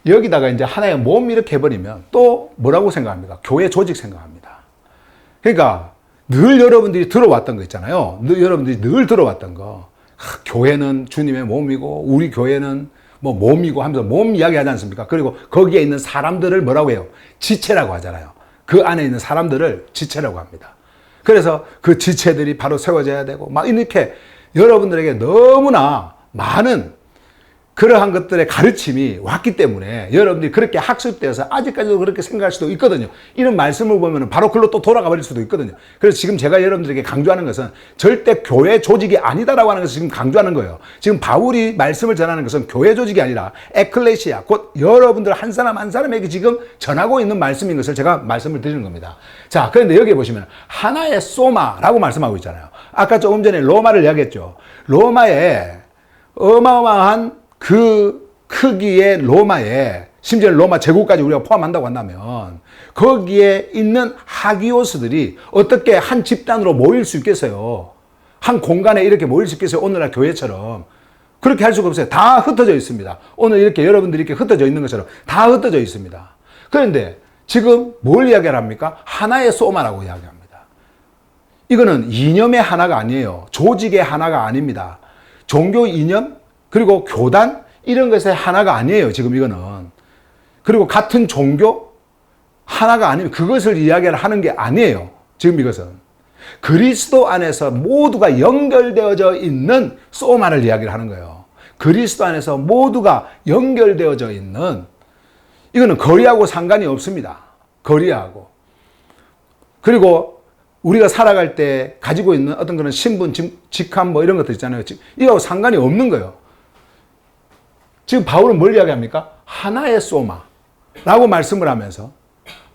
여기다가 이제 하나의 몸 이렇게 해버리면 또 뭐라고 생각합니까? 교회 조직 생각합니다. 그러니까 늘 여러분들이 들어왔던 거 있잖아요. 여러분들이 늘 들어왔던 거. 교회는 주님의 몸이고 우리 교회는 뭐 몸이고 하면서 몸 이야기 하지 않습니까? 그리고 거기에 있는 사람들을 뭐라고 해요? 지체라고 하잖아요. 그 안에 있는 사람들을 지체라고 합니다. 그래서 그 지체들이 바로 세워져야 되고 막 이렇게 여러분들에게 너무나 많은 그러한 것들의 가르침이 왔기 때문에 여러분들이 그렇게 학습되어서 아직까지도 그렇게 생각할 수도 있거든요. 이런 말씀을 보면 바로 글로 또 돌아가 버릴 수도 있거든요. 그래서 지금 제가 여러분들에게 강조하는 것은 절대 교회 조직이 아니다라고 하는 것을 지금 강조하는 거예요. 지금 바울이 말씀을 전하는 것은 교회 조직이 아니라 에클레시아, 곧 여러분들 한 사람 한 사람에게 지금 전하고 있는 말씀인 것을 제가 말씀을 드리는 겁니다. 자, 그런데 여기 보시면 하나의 소마라고 말씀하고 있잖아요. 아까 조금 전에 로마를 이야기했죠. 로마에 어마어마한 그 크기의 로마에, 심지어 로마 제국까지 우리가 포함한다고 한다면 거기에 있는 하기오스들이 어떻게 한 집단으로 모일 수 있겠어요? 한 공간에 이렇게 모일 수 있겠어요? 오늘날 교회처럼. 그렇게 할 수가 없어요. 다 흩어져 있습니다. 오늘 이렇게 여러분들이 이렇게 흩어져 있는 것처럼 다 흩어져 있습니다. 그런데 지금 뭘 이야기를 합니까? 하나의 소마라고 이야기합니다. 이거는 이념의 하나가 아니에요. 조직의 하나가 아닙니다. 종교 이념, 그리고 교단 이런 것의 하나가 아니에요. 지금 이거는. 그리고 같은 종교 하나가 아니면 그것을 이야기를 하는 게 아니에요. 지금 이것은. 그리스도 안에서 모두가 연결되어져 있는 소마를 이야기를 하는 거예요. 그리스도 안에서 모두가 연결되어져 있는, 이거는 거리하고 상관이 없습니다. 거리하고. 그리고 우리가 살아갈 때 가지고 있는 어떤 그런 신분, 직함 뭐 이런 것들 있잖아요. 이거하고 상관이 없는 거예요. 지금 바울은 뭘 이야기합니까? 하나의 소마라고 말씀을 하면서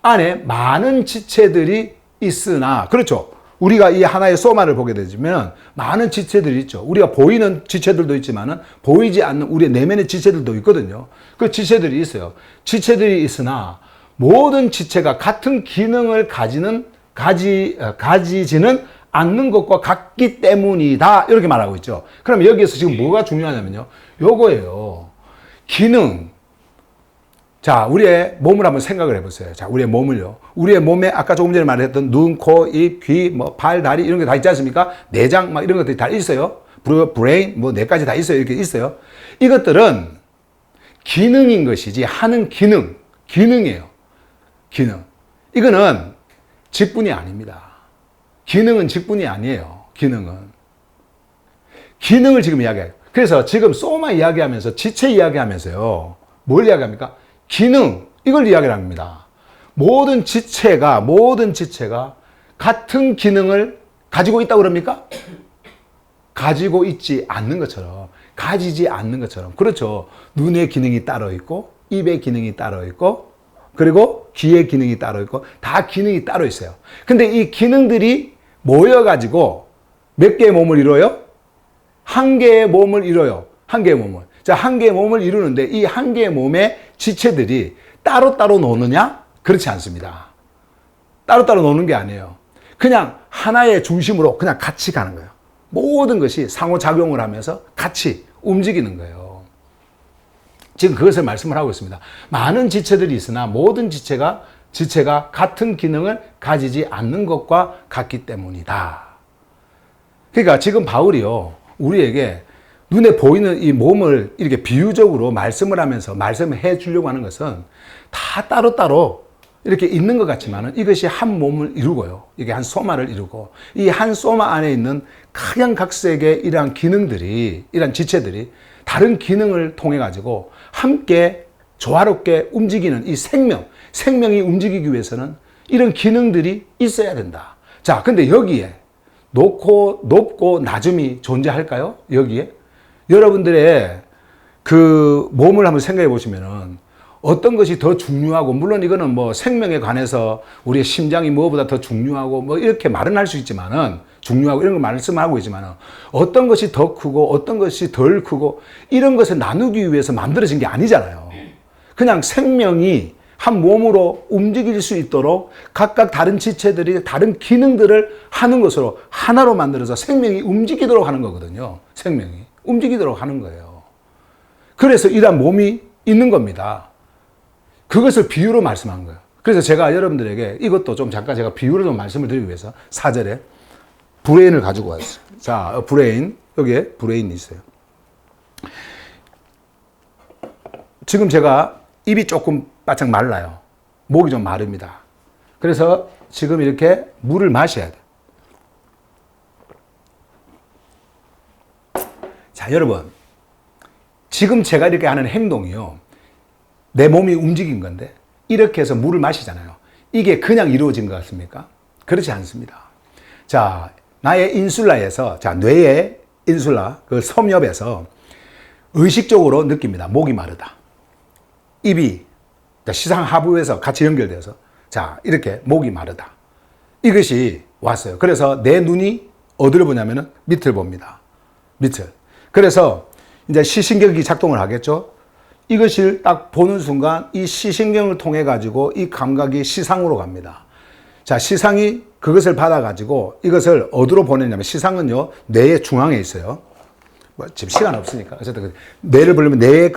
안에 많은 지체들이 있으나, 그렇죠. 우리가 이 하나의 소마를 보게 되면 많은 지체들이 있죠. 우리가 보이는 지체들도 있지만은 보이지 않는 우리의 내면의 지체들도 있거든요. 그 지체들이 있어요. 지체들이 있으나 모든 지체가 같은 기능을 가지지는 않는 것과 같기 때문이다. 이렇게 말하고 있죠. 그럼 여기에서 지금 뭐가 중요하냐면요. 요거예요. 기능. 자, 우리의 몸을 한번 생각을 해보세요. 자, 우리의 몸을요. 우리의 몸에 아까 조금 전에 말했던 눈, 코, 입, 귀, 뭐 발, 다리 이런 게 다 있지 않습니까? 내장 막 이런 것들이 다 있어요. 브레인 뭐 뇌까지 다 있어요. 이렇게 있어요. 이것들은 기능인 것이지 하는 기능이에요. 기능. 이거는 직분이 아닙니다. 기능은 직분이 아니에요. 기능을 지금 이야기해요. 그래서 지금 소마 이야기하면서 지체 이야기하면서요. 뭘 이야기합니까? 기능, 이걸 이야기를 합니다. 모든 지체가 같은 기능을 가지고 있다고 그럽니까? 가지고 있지 않는 것처럼, 가지지 않는 것처럼. 그렇죠. 눈의 기능이 따로 있고, 입의 기능이 따로 있고, 그리고 귀의 기능이 따로 있고, 다 기능이 따로 있어요. 근데 이 기능들이 모여가지고 몇 개의 몸을 이뤄요? 한 개의 몸을 이뤄요. 한 개의 몸을. 자, 한 개의 몸을 이루는데 이 한 개의 몸의 지체들이 따로따로 노느냐? 그렇지 않습니다. 따로따로 노는 게 아니에요. 그냥 하나의 중심으로 그냥 같이 가는 거예요. 모든 것이 상호작용을 하면서 같이 움직이는 거예요. 지금 그것을 말씀을 하고 있습니다. 많은 지체들이 있으나 모든 지체가 같은 기능을 가지지 않는 것과 같기 때문이다. 그러니까 지금 바울이요, 우리에게 눈에 보이는 이 몸을 이렇게 비유적으로 말씀을 하면서 말씀해 주려고 하는 것은 다 따로따로 이렇게 있는 것 같지만은 이것이 한 몸을 이루고요. 이게 한 소마를 이루고 이 한 소마 안에 있는 각양각색의 이러한 기능들이, 이러한 지체들이 다른 기능을 통해 가지고 함께 조화롭게 움직이는 이 생명이 움직이기 위해서는 이런 기능들이 있어야 된다. 자, 근데 여기에 높고 낮음이 존재할까요? 여기에? 여러분들의 그 몸을 한번 생각해 보시면은 어떤 것이 더 중요하고, 물론 이거는 뭐 생명에 관해서 우리의 심장이 무엇보다 더 중요하고 뭐 이렇게 말은 할 수 있지만은, 중요하고 이런 거 말씀하고 있지만은 어떤 것이 더 크고 어떤 것이 덜 크고 이런 것을 나누기 위해서 만들어진 게 아니잖아요. 그냥 생명이 한 몸으로 움직일 수 있도록 각각 다른 지체들이 다른 기능들을 하는 것으로 하나로 만들어서 생명이 움직이도록 하는 거거든요. 생명이 움직이도록 하는 거예요. 그래서 이러한 몸이 있는 겁니다. 그것을 비유로 말씀한 거예요. 그래서 제가 여러분들에게 이것도 좀 잠깐 제가 비유로 좀 말씀을 드리기 위해서 4절에 브레인을 가지고 왔어요. 자, 브레인. 여기에 브레인이 있어요. 지금 제가 입이 조금 바짝 말라요. 목이 좀 마릅니다. 그래서 지금 이렇게 물을 마셔야 돼요. 자, 여러분. 지금 제가 이렇게 하는 행동이요. 내 몸이 움직인 건데 이렇게 해서 물을 마시잖아요. 이게 그냥 이루어진 것 같습니까? 그렇지 않습니다. 자, 나의 인슐라에서, 자, 뇌의 인슐라, 그 섬엽에서 의식적으로 느낍니다. 목이 마르다. 입이 시상 하부에서 같이 연결돼서, 자, 이렇게 목이 마르다. 이것이 왔어요. 그래서 내 눈이 어디를 보냐면은 밑을 봅니다. 밑을. 그래서 이제 시신경이 작동을 하겠죠. 이것을 딱 보는 순간 이 시신경을 통해 가지고 이 감각이 시상으로 갑니다. 자, 시상이 그것을 받아 가지고 이것을 어디로 보내냐면, 시상은요 뇌의 중앙에 있어요. 뭐 지금 시간 없으니까 어쨌든 뇌를 보려면 뇌의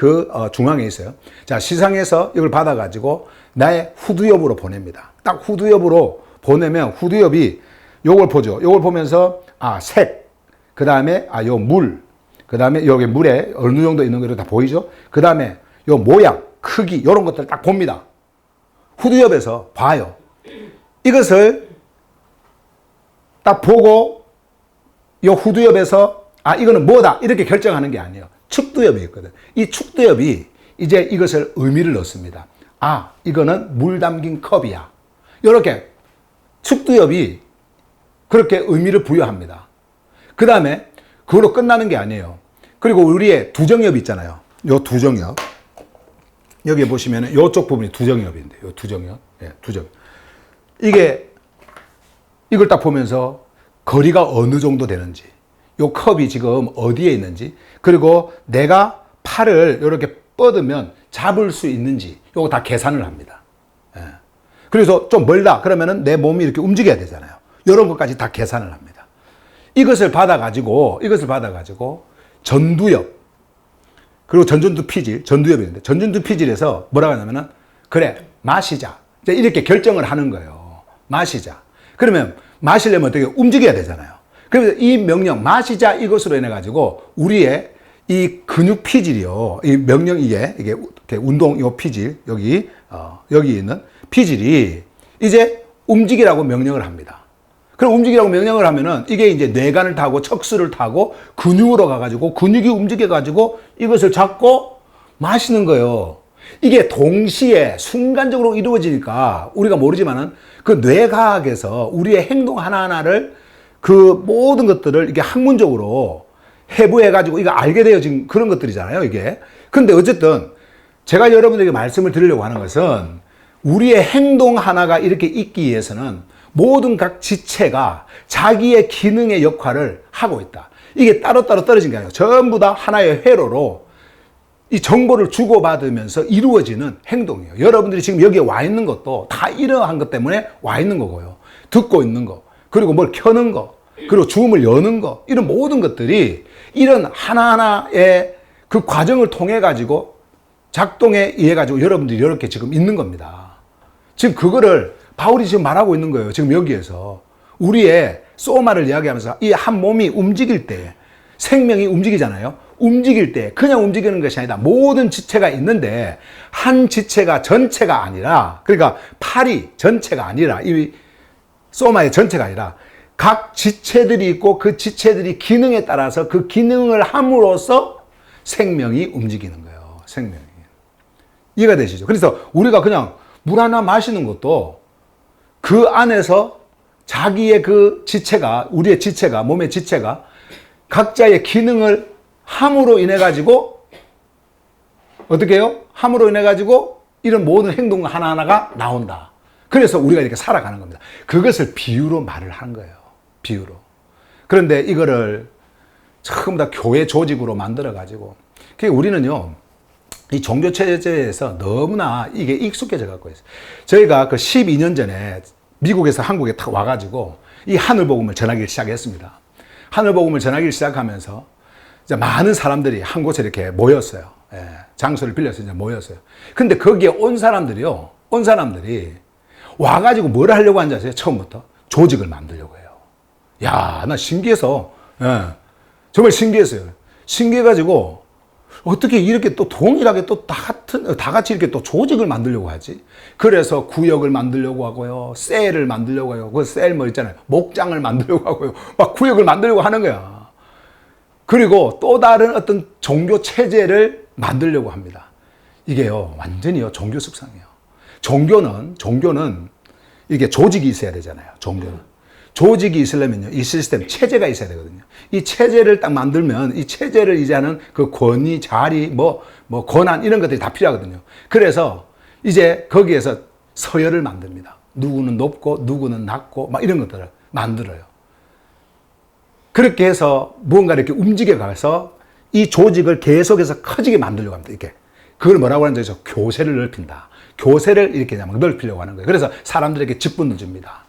중앙에 있어요. 자, 시상에서 이걸 받아 가지고 나의 후두엽으로 보냅니다. 딱 후두엽으로 보내면 후두엽이 요걸 보죠. 요걸 보면서 색, 그 다음에 요 물, 그 다음에 여기 물에 어느 정도 있는 거 다 보이죠? 그 다음에 요 모양, 크기, 이런 것들 딱 봅니다. 후두엽에서 봐요. 이것을 딱 보고 요 후두엽에서 이거는 뭐다 이렇게 결정하는 게 아니에요. 축두엽이 있거든. 이 축두엽이 이제 이것을 의미를 넣습니다. 이거는 물 담긴 컵이야. 이렇게 축두엽이 그렇게 의미를 부여합니다. 그 다음에 그걸로 끝나는 게 아니에요. 그리고 우리의 두정엽이 있잖아요. 요 두정엽. 여기 보시면 요쪽 부분이 두정엽인데, 요 두정엽. 예, 두정엽. 이걸 딱 보면서 거리가 어느 정도 되는지, 요 컵이 지금 어디에 있는지, 그리고 내가 팔을 이렇게 뻗으면 잡을 수 있는지, 요거 다 계산을 합니다. 예. 그래서 좀 멀다 그러면은 내 몸이 이렇게 움직여야 되잖아요. 이런 것까지 다 계산을 합니다. 이것을 받아가지고 전두엽, 그리고 전전두 피질, 전두엽이 있는데, 전전두 피질에서 뭐라고 하냐면은, 그래, 마시자. 이렇게 결정을 하는 거예요. 마시자. 그러면 마시려면 어떻게 움직여야 되잖아요. 그래서 이 명령, 마시자, 이것으로 인해가지고 우리의 이 근육 피질이요. 이 명령, 이게 운동, 요 피질, 여기 있는 피질이 이제 움직이라고 명령을 합니다. 그럼 움직이라고 명령을 하면은 이게 이제 뇌관을 타고 척수를 타고 근육으로 가가지고 근육이 움직여가지고 이것을 잡고 마시는 거예요. 이게 동시에 순간적으로 이루어지니까 우리가 모르지만은 그 뇌과학에서 우리의 행동 하나하나를 그 모든 것들을 이게 학문적으로 해부해가지고 이거 알게 되어진 그런 것들이잖아요, 이게. 근데 어쨌든 제가 여러분들에게 말씀을 드리려고 하는 것은 우리의 행동 하나가 이렇게 있기 위해서는 모든 각 지체가 자기의 기능의 역할을 하고 있다. 이게 따로따로 떨어진 게 아니에요. 전부 다 하나의 회로로 이 정보를 주고받으면서 이루어지는 행동이에요. 여러분들이 지금 여기에 와 있는 것도 다 이러한 것 때문에 와 있는 거고요. 듣고 있는 거, 그리고 뭘 켜는 거, 그리고 주음을 여는 거, 이런 모든 것들이 이런 하나하나의 그 과정을 통해 가지고 작동에 의해 가지고 여러분들이 이렇게 지금 있는 겁니다. 지금 그거를 바울이 지금 말하고 있는 거예요. 지금 여기에서 우리의 소마를 이야기하면서 이 한 몸이 움직일 때, 생명이 움직이잖아요. 움직일 때 그냥 움직이는 것이 아니다. 모든 지체가 있는데 한 지체가 전체가 아니라, 그러니까 팔이 전체가 아니라, 이 소마의 전체가 아니라 각 지체들이 있고 그 지체들이 기능에 따라서 그 기능을 함으로써 생명이 움직이는 거예요. 생명이. 이해가 되시죠? 그래서 우리가 그냥 물 하나 마시는 것도 그 안에서 자기의 그 지체가, 우리의 지체가, 몸의 지체가 각자의 기능을 함으로 인해 가지고 어떻게 해요? 함으로 인해 가지고 이런 모든 행동 하나하나가 나온다. 그래서 우리가 이렇게 살아가는 겁니다. 그것을 비유로 말을 하는 거예요. 비유로. 그런데 이거를 전부 다 교회 조직으로 만들어 가지고, 우리는요 이 종교 체제에서 너무나 이게 익숙해져 갖고 있어요. 저희가 그 12년 전에 미국에서 한국에 탁 와가지고 이 하늘복음을 전하기 시작했습니다. 하늘복음을 전하기 시작하면서 이제 많은 사람들이 한 곳에 이렇게 모였어요. 예, 장소를 빌려서 이제 모였어요. 근데 거기에 온 사람들이 와가지고 뭘 하려고 한지 아세요? 처음부터 조직을 만들려고 해요. 야, 나 신기해서, 예, 정말 신기했어요. 신기해가지고 어떻게 이렇게 또 동일하게 또 다 같이 이렇게 또 조직을 만들려고 하지? 그래서 구역을 만들려고 하고요. 셀을 만들려고 해요. 그 셀 뭐 있잖아요. 목장을 만들려고 하고요. 막 구역을 만들려고 하는 거야. 그리고 또 다른 어떤 종교 체제를 만들려고 합니다. 이게요, 완전히요, 종교 습성이에요. 종교는 이게 조직이 있어야 되잖아요. 종교는. 조직이 있으려면요, 이 시스템, 체제가 있어야 되거든요. 이 체제를 딱 만들면 이 체제를 이제는 그 권위, 자리, 뭐 권한 이런 것들이 다 필요하거든요. 그래서 이제 거기에서 서열을 만듭니다. 누구는 높고 누구는 낮고 막 이런 것들을 만들어요. 그렇게 해서 무언가 이렇게 움직여가서 이 조직을 계속해서 커지게 만들려고 합니다. 이렇게. 그걸 뭐라고 하는지 교세를 넓힌다. 교세를 이렇게 막 넓히려고 하는 거예요. 그래서 사람들에게 직분을 줍니다.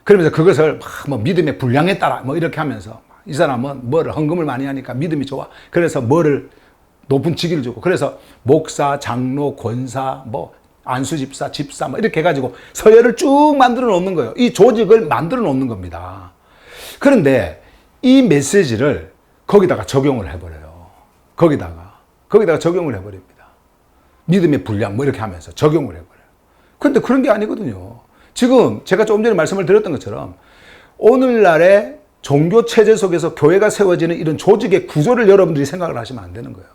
그러면서 그것을 막 뭐 믿음의 분량에 따라 뭐 이렇게 하면서 이 사람은 뭐를 헌금을 많이 하니까 믿음이 좋아. 그래서 뭐를 높은 직위를 주고 그래서 목사, 장로, 권사, 뭐 안수집사, 집사 뭐 이렇게 해가지고 서열을 쭉 만들어 놓는 거예요. 이 조직을 만들어 놓는 겁니다. 그런데 이 메시지를 거기다가 적용을 해버려요. 거기다가 적용을 해버립니다. 믿음의 분량 뭐 이렇게 하면서 적용을 해버려요. 그런데 그런 게 아니거든요. 지금 제가 조금 전에 말씀을 드렸던 것처럼 오늘날의 종교 체제 속에서 교회가 세워지는 이런 조직의 구조를 여러분들이 생각을 하시면 안 되는 거예요.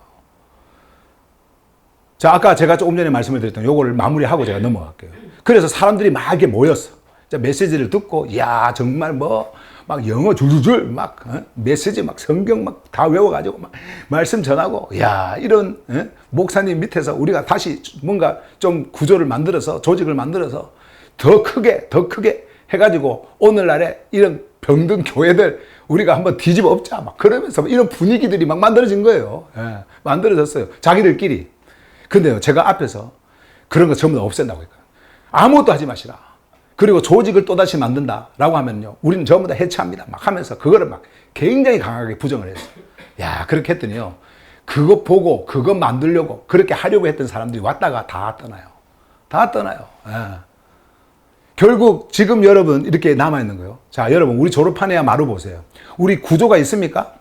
자, 아까 제가 조금 전에 말씀을 드렸던 요거를 마무리하고 제가 넘어갈게요. 그래서 사람들이 막 이렇게 모였어. 자, 메시지를 듣고, 이야, 정말 막 영어 줄줄줄 막 메시지 막 성경 막 다 외워가지고 막 말씀 전하고, 야, 이런 목사님 밑에서 우리가 다시 뭔가 좀 구조를 만들어서 조직을 만들어서 더 크게 해가지고 오늘날에 이런 병든 교회들 우리가 한번 뒤집어 엎자 막 그러면서 이런 분위기들이 막 만들어진 거예요. 예, 만들어졌어요. 자기들끼리. 근데요, 제가 앞에서 그런 거 전부 다 없앤다고 했거든요. 아무것도 하지 마시라. 그리고 조직을 또다시 만든다라고 하면요, 우리는 전부 다 해체합니다. 막 하면서 그거를 막 굉장히 강하게 부정을 했어요. 야, 그렇게 했더니요, 그거 보고 그거 만들려고 그렇게 하려고 했던 사람들이 왔다가 다 떠나요. 다 떠나요. 예. 결국 지금 여러분 이렇게 남아있는 거예요. 자, 여러분 우리 졸업한 마루 보세요. 우리 구조가 있습니까?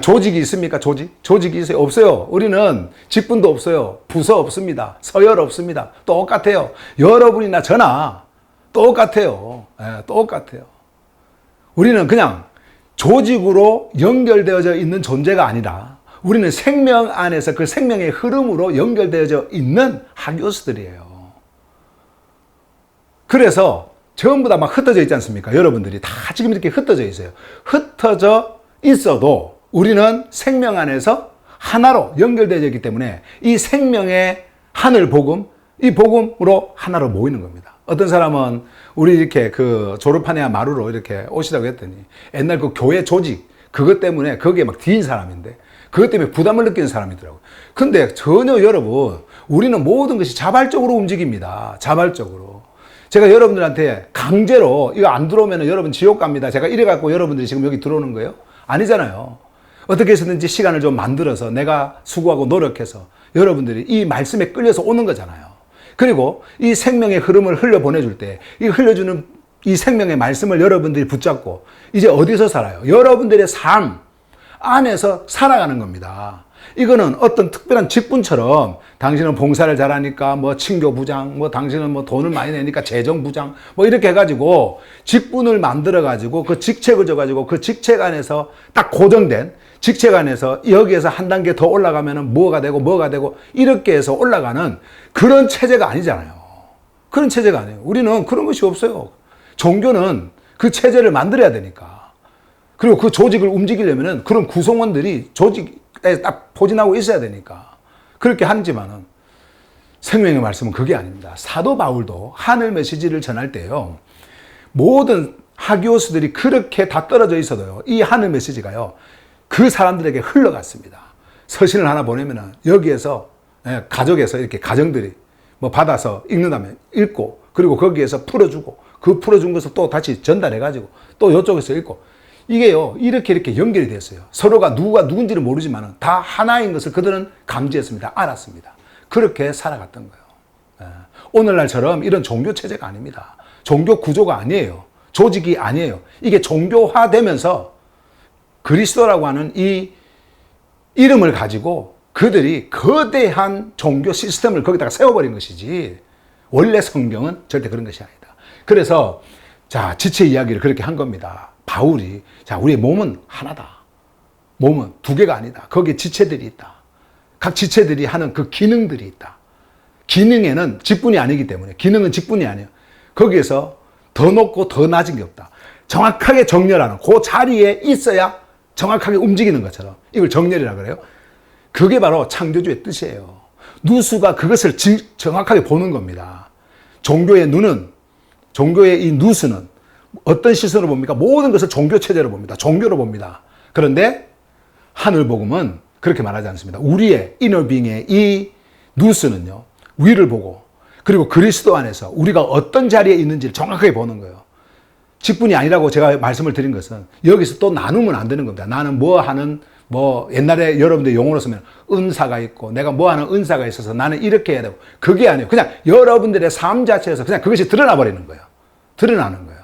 조직이 있습니까? 조직이 있어요? 없어요. 우리는 직분도 없어요. 부서 없습니다. 서열 없습니다. 똑같아요. 여러분이나 저나 똑같아요. 예, 똑같아요. 우리는 그냥 조직으로 연결되어져 있는 존재가 아니라 우리는 생명 안에서 그 생명의 흐름으로 연결되어져 있는 하교스들이에요. 그래서 전부 다 막 흩어져 있지 않습니까? 여러분들이 다 지금 이렇게 흩어져 있어요. 흩어져 있어도 우리는 생명 안에서 하나로 연결되어 있기 때문에 이 생명의 하늘 복음, 이 복음으로 하나로 모이는 겁니다. 어떤 사람은 우리 이렇게 그 졸업한 마루로 이렇게 오시다고 했더니 옛날 그 교회 조직, 그것 때문에 거기에 막 뒤인 사람인데 그것 때문에 부담을 느끼는 사람이더라고요. 근데 전혀 여러분, 우리는 모든 것이 자발적으로 움직입니다. 자발적으로. 제가 여러분들한테 강제로 이거 안 들어오면 여러분 지옥 갑니다. 제가 이래갖고 여러분들이 지금 여기 들어오는 거예요? 아니잖아요. 어떻게 해서든지 시간을 좀 만들어서 내가 수고하고 노력해서 여러분들이 이 말씀에 끌려서 오는 거잖아요. 그리고 이 생명의 흐름을 흘려보내줄 때 이 흘려주는 이 생명의 말씀을 여러분들이 붙잡고 이제 어디서 살아요? 여러분들의 삶 안에서 살아가는 겁니다. 이거는 어떤 특별한 직분처럼 당신은 봉사를 잘하니까 뭐 친교부장, 뭐 당신은 뭐 돈을 많이 내니까 재정부장, 뭐 이렇게 해가지고 직분을 만들어가지고 그 직책을 줘가지고 그 직책 안에서 딱 고정된 직책 안에서 여기에서 한 단계 더 올라가면은 뭐가 되고 이렇게 해서 올라가는 그런 체제가 아니잖아요. 그런 체제가 아니에요. 우리는 그런 것이 없어요. 종교는 그 체제를 만들어야 되니까. 그리고 그 조직을 움직이려면은 그런 구성원들이 조직에 딱 포진하고 있어야 되니까. 그렇게 하지만은 생명의 말씀은 그게 아닙니다. 사도 바울도 하늘 메시지를 전할 때요, 모든 하교스들이 그렇게 다 떨어져 있어도요, 이 하늘 메시지가요, 그 사람들에게 흘러갔습니다. 서신을 하나 보내면은 여기에서 가족에서 이렇게 가정들이 뭐 받아서 읽는다면 읽고, 그리고 거기에서 풀어주고, 그 풀어준 것을 또 다시 전달해가지고 또 이쪽에서 읽고, 이게요, 이렇게 연결이 됐어요. 서로가 누가 누군지를 모르지만 다 하나인 것을 그들은 감지했습니다. 알았습니다. 그렇게 살아갔던 거예요. 오늘날처럼 이런 종교 체제가 아닙니다. 종교 구조가 아니에요. 조직이 아니에요. 이게 종교화되면서 그리스도라고 하는 이 이름을 가지고 그들이 거대한 종교 시스템을 거기다가 세워버린 것이지, 원래 성경은 절대 그런 것이 아니다. 그래서 자, 지체 이야기를 그렇게 한 겁니다. 바울이, 자, 우리의 몸은 하나다. 몸은 두 개가 아니다. 거기에 지체들이 있다. 각 지체들이 하는 그 기능들이 있다. 기능에는 직분이 아니기 때문에, 기능은 직분이 아니에요. 거기에서 더 높고 더 낮은 게 없다. 정확하게 정렬하는, 그 자리에 있어야 정확하게 움직이는 것처럼, 이걸 정렬이라고 그래요. 그게 바로 창조주의 뜻이에요. 누수가 그것을 정확하게 보는 겁니다. 종교의 눈은, 종교의 이 누수는 어떤 시선으로 봅니까? 모든 것을 종교 체제로 봅니다. 종교로 봅니다. 그런데 하늘복음은 그렇게 말하지 않습니다. 우리의 이너빙의 이 누수는요, 위를 보고, 그리고 그리스도 안에서 우리가 어떤 자리에 있는지를 정확하게 보는 거예요. 직분이 아니라고 제가 말씀을 드린 것은 여기서 또 나누면 안 되는 겁니다. 나는 뭐 하는, 옛날에 여러분들 용어로 쓰면 은사가 있고 내가 뭐 하는 은사가 있어서 나는 이렇게 해야 되고, 그게 아니에요. 그냥 여러분들의 삶 자체에서 그냥 그것이 드러나 버리는 거예요. 드러나는 거예요.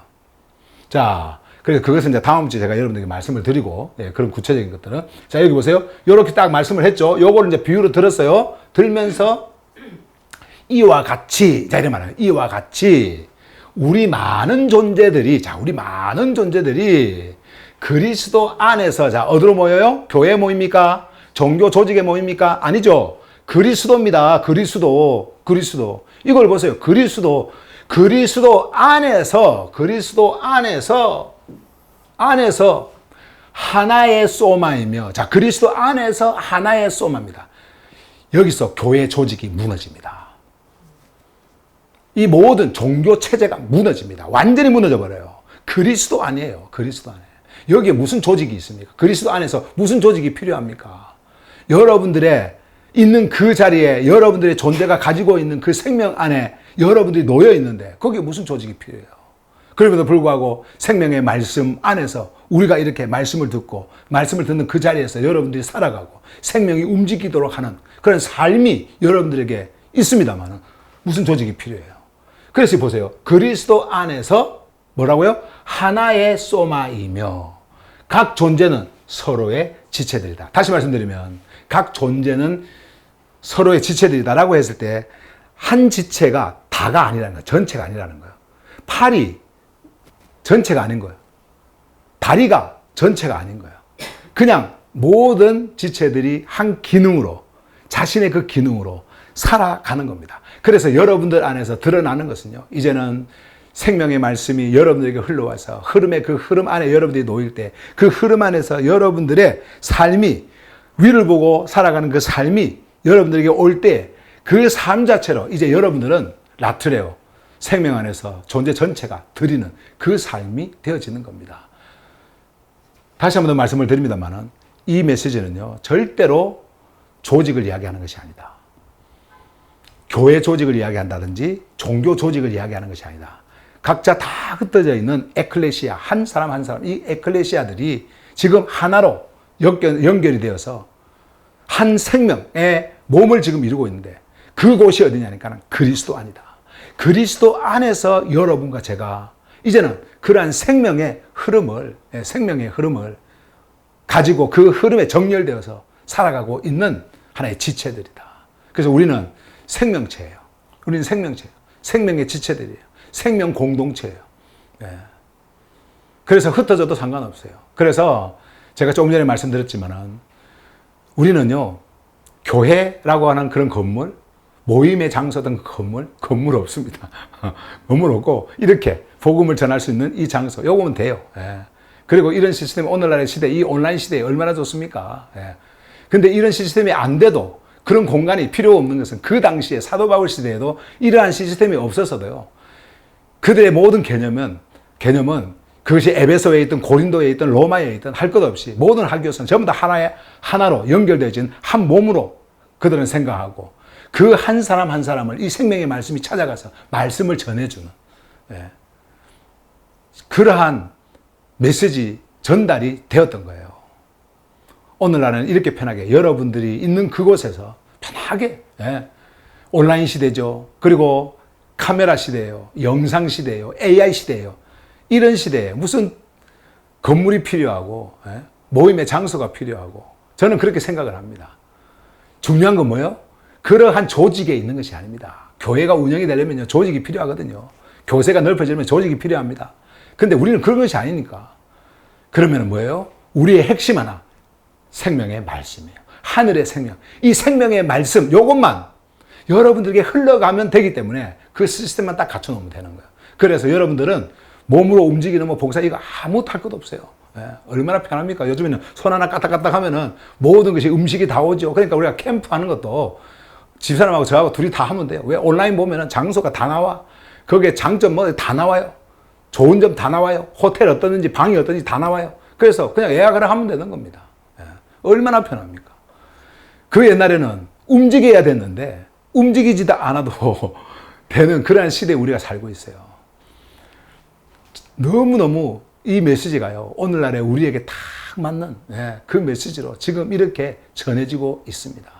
자, 그래서 그것은 이제 다음 주에 제가 여러분들에게 말씀을 드리고, 그런 구체적인 것들은. 자, 여기 보세요. 이렇게 딱 말씀을 했죠. 요거를 이제 비유로 들었어요. 들면서 이와 같이, 자, 이런 말이에요. 이와 같이 우리 많은 존재들이 그리스도 안에서, 자, 어디로 모여요? 교회에 모입니까? 종교 조직에 모입니까? 아니죠. 그리스도입니다. 그리스도. 이걸 보세요. 그리스도 안에서 하나의 소마이며, 자, 그리스도 안에서 하나의 소마입니다. 여기서 교회 조직이 무너집니다. 이 모든 종교 체제가 무너집니다. 완전히 무너져 버려요. 그리스도 아니에요. 그리스도 안에. 여기에 무슨 조직이 있습니까? 그리스도 안에서 무슨 조직이 필요합니까? 여러분들의 있는 그 자리에, 여러분들의 존재가 가지고 있는 그 생명 안에 여러분들이 놓여 있는데 거기에 무슨 조직이 필요해요? 그럼에도 불구하고 생명의 말씀 안에서 우리가 이렇게 말씀을 듣고, 말씀을 듣는 그 자리에서 여러분들이 살아가고 생명이 움직이도록 하는 그런 삶이 여러분들에게 있습니다만 무슨 조직이 필요해요? 그래서 보세요. 그리스도 안에서 뭐라고요? 하나의 소마이며 각 존재는 서로의 지체들이다. 다시 말씀드리면 각 존재는 서로의 지체들이다라고 했을 때 한 지체가 다가 아니라는 거예요. 전체가 아니라는 거예요. 팔이 전체가 아닌 거예요. 다리가 전체가 아닌 거예요. 그냥 모든 지체들이 한 기능으로, 자신의 그 기능으로 살아가는 겁니다. 그래서 여러분들 안에서 드러나는 것은요, 이제는 생명의 말씀이 여러분들에게 흘러와서 그 흐름 안에 여러분들이 놓일 때 그 흐름 안에서 여러분들의 삶이, 위를 보고 살아가는 그 삶이 여러분들에게 올 때 그 삶 자체로 이제 여러분들은 라트레오, 생명 안에서 존재 전체가 드리는 그 삶이 되어지는 겁니다. 다시 한 번 더 말씀을 드립니다만 이 메시지는요, 절대로 조직을 이야기하는 것이 아니다. 교회 조직을 이야기한다든지 종교 조직을 이야기하는 것이 아니다. 각자 다 흩어져 있는 에클레시아, 한 사람 한 사람, 이 에클레시아들이 지금 하나로 연결이 되어서 한 생명의 몸을 지금 이루고 있는데, 그곳이 어디냐니까 그리스도 안이다. 그리스도 안에서 여러분과 제가 이제는 그러한 생명의 흐름을 가지고 그 흐름에 정렬되어서 살아가고 있는 하나의 지체들이다. 그래서 우리는 생명체예요. 우리는 생명체예요. 생명의 지체들이에요. 생명 공동체예요. 그래서 흩어져도 상관없어요. 그래서 제가 조금 전에 말씀드렸지만은 우리는요, 교회라고 하는 그런 건물, 모임의 장소든 건물 없습니다. 건물 없고 이렇게 복음을 전할 수 있는 이 장소, 요거면 돼요. 그리고 이런 시스템이 오늘날의 시대, 이 온라인 시대에 얼마나 좋습니까? 근데 이런 시스템이 안 돼도, 그런 공간이 필요 없는 것은 그 당시에 사도 바울 시대에도 이러한 시스템이 없어서도요, 그들의 모든 개념은 그것이 에베소에 있든 고린도에 있든 로마에 있든 할 것 없이 모든 학교선 전부 다 하나로 연결되어진 한 몸으로 그들은 생각하고, 그 한 사람 한 사람을 이 생명의 말씀이 찾아가서 말씀을 전해주는, 그러한 메시지 전달이 되었던 거예요. 오늘날은 이렇게 편하게 여러분들이 있는 그곳에서 편하게, 예, 온라인 시대죠. 그리고 카메라 시대예요. 영상 시대예요. AI 시대예요. 이런 시대에 무슨 건물이 필요하고, 예, 모임의 장소가 필요하고, 저는 그렇게 생각을 합니다. 중요한 건 뭐예요? 그러한 조직에 있는 것이 아닙니다. 교회가 운영이 되려면 조직이 필요하거든요. 교세가 넓어지려면 조직이 필요합니다. 근데 우리는 그런 것이 아니니까. 그러면 뭐예요? 우리의 핵심 하나, 생명의 말씀이에요. 하늘의 생명. 이 생명의 말씀, 요것만 여러분들에게 흘러가면 되기 때문에 그 시스템만 딱 갖춰놓으면 되는 거예요. 그래서 여러분들은 몸으로 움직이는 뭐 봉사 이거 아무것도 할 것도 없어요. 예, 얼마나 편합니까? 요즘에는 손 하나 까딱까딱 하면은 모든 것이 음식이 다 오죠. 그러니까 우리가 캠프 하는 것도 집사람하고 저하고 둘이 다 하면 돼요. 왜? 온라인 보면은 장소가 다 나와. 거기에 장점 뭐 다 나와요. 좋은 점 다 나와요. 호텔 어떠는지 방이 어떤지 다 나와요. 그래서 그냥 예약을 하면 되는 겁니다. 예, 얼마나 편합니까? 그 옛날에는 움직여야 됐는데 움직이지도 않아도 되는 그러한 시대에 우리가 살고 있어요. 너무너무 이 메시지가요, 오늘날에 우리에게 딱 맞는, 예, 그 메시지로 지금 이렇게 전해지고 있습니다.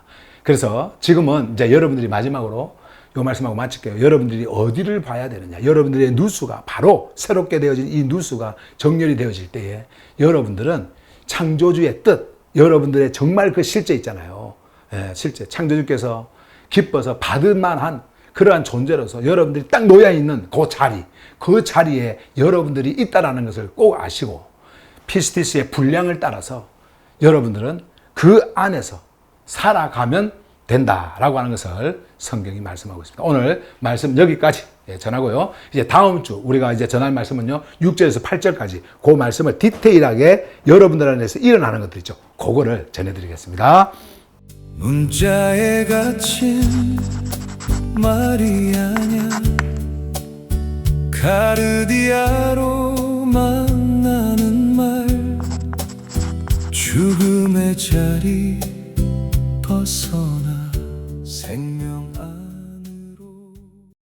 그래서 지금은 이제 여러분들이 마지막으로 이 말씀하고 마칠게요. 여러분들이 어디를 봐야 되느냐. 여러분들의 누수가 바로 새롭게 되어진 이 누수가 정렬이 되어질 때에 여러분들은 창조주의 뜻, 여러분들의 정말 그 실제 있잖아요. 예, 실제 창조주께서 기뻐서 받을 만한 그러한 존재로서 여러분들이 딱 놓여 있는 그 자리, 그 자리에 여러분들이 있다라는 것을 꼭 아시고 피스티스의 분량을 따라서 여러분들은 그 안에서 살아가면 된다라고 하는 것을 성경이 말씀하고 있습니다. 오늘 말씀 여기까지 전하고요. 이제 다음 주 우리가 이제 전할 말씀은요, 6절에서 8절까지 그 말씀을 디테일하게 여러분들 안에서 일어나는 것들 있죠. 그거를 전해드리겠습니다. 문자에 갇힌 말이 아냐, 가르디아로 만나는 말, 죽음의 자리 벗어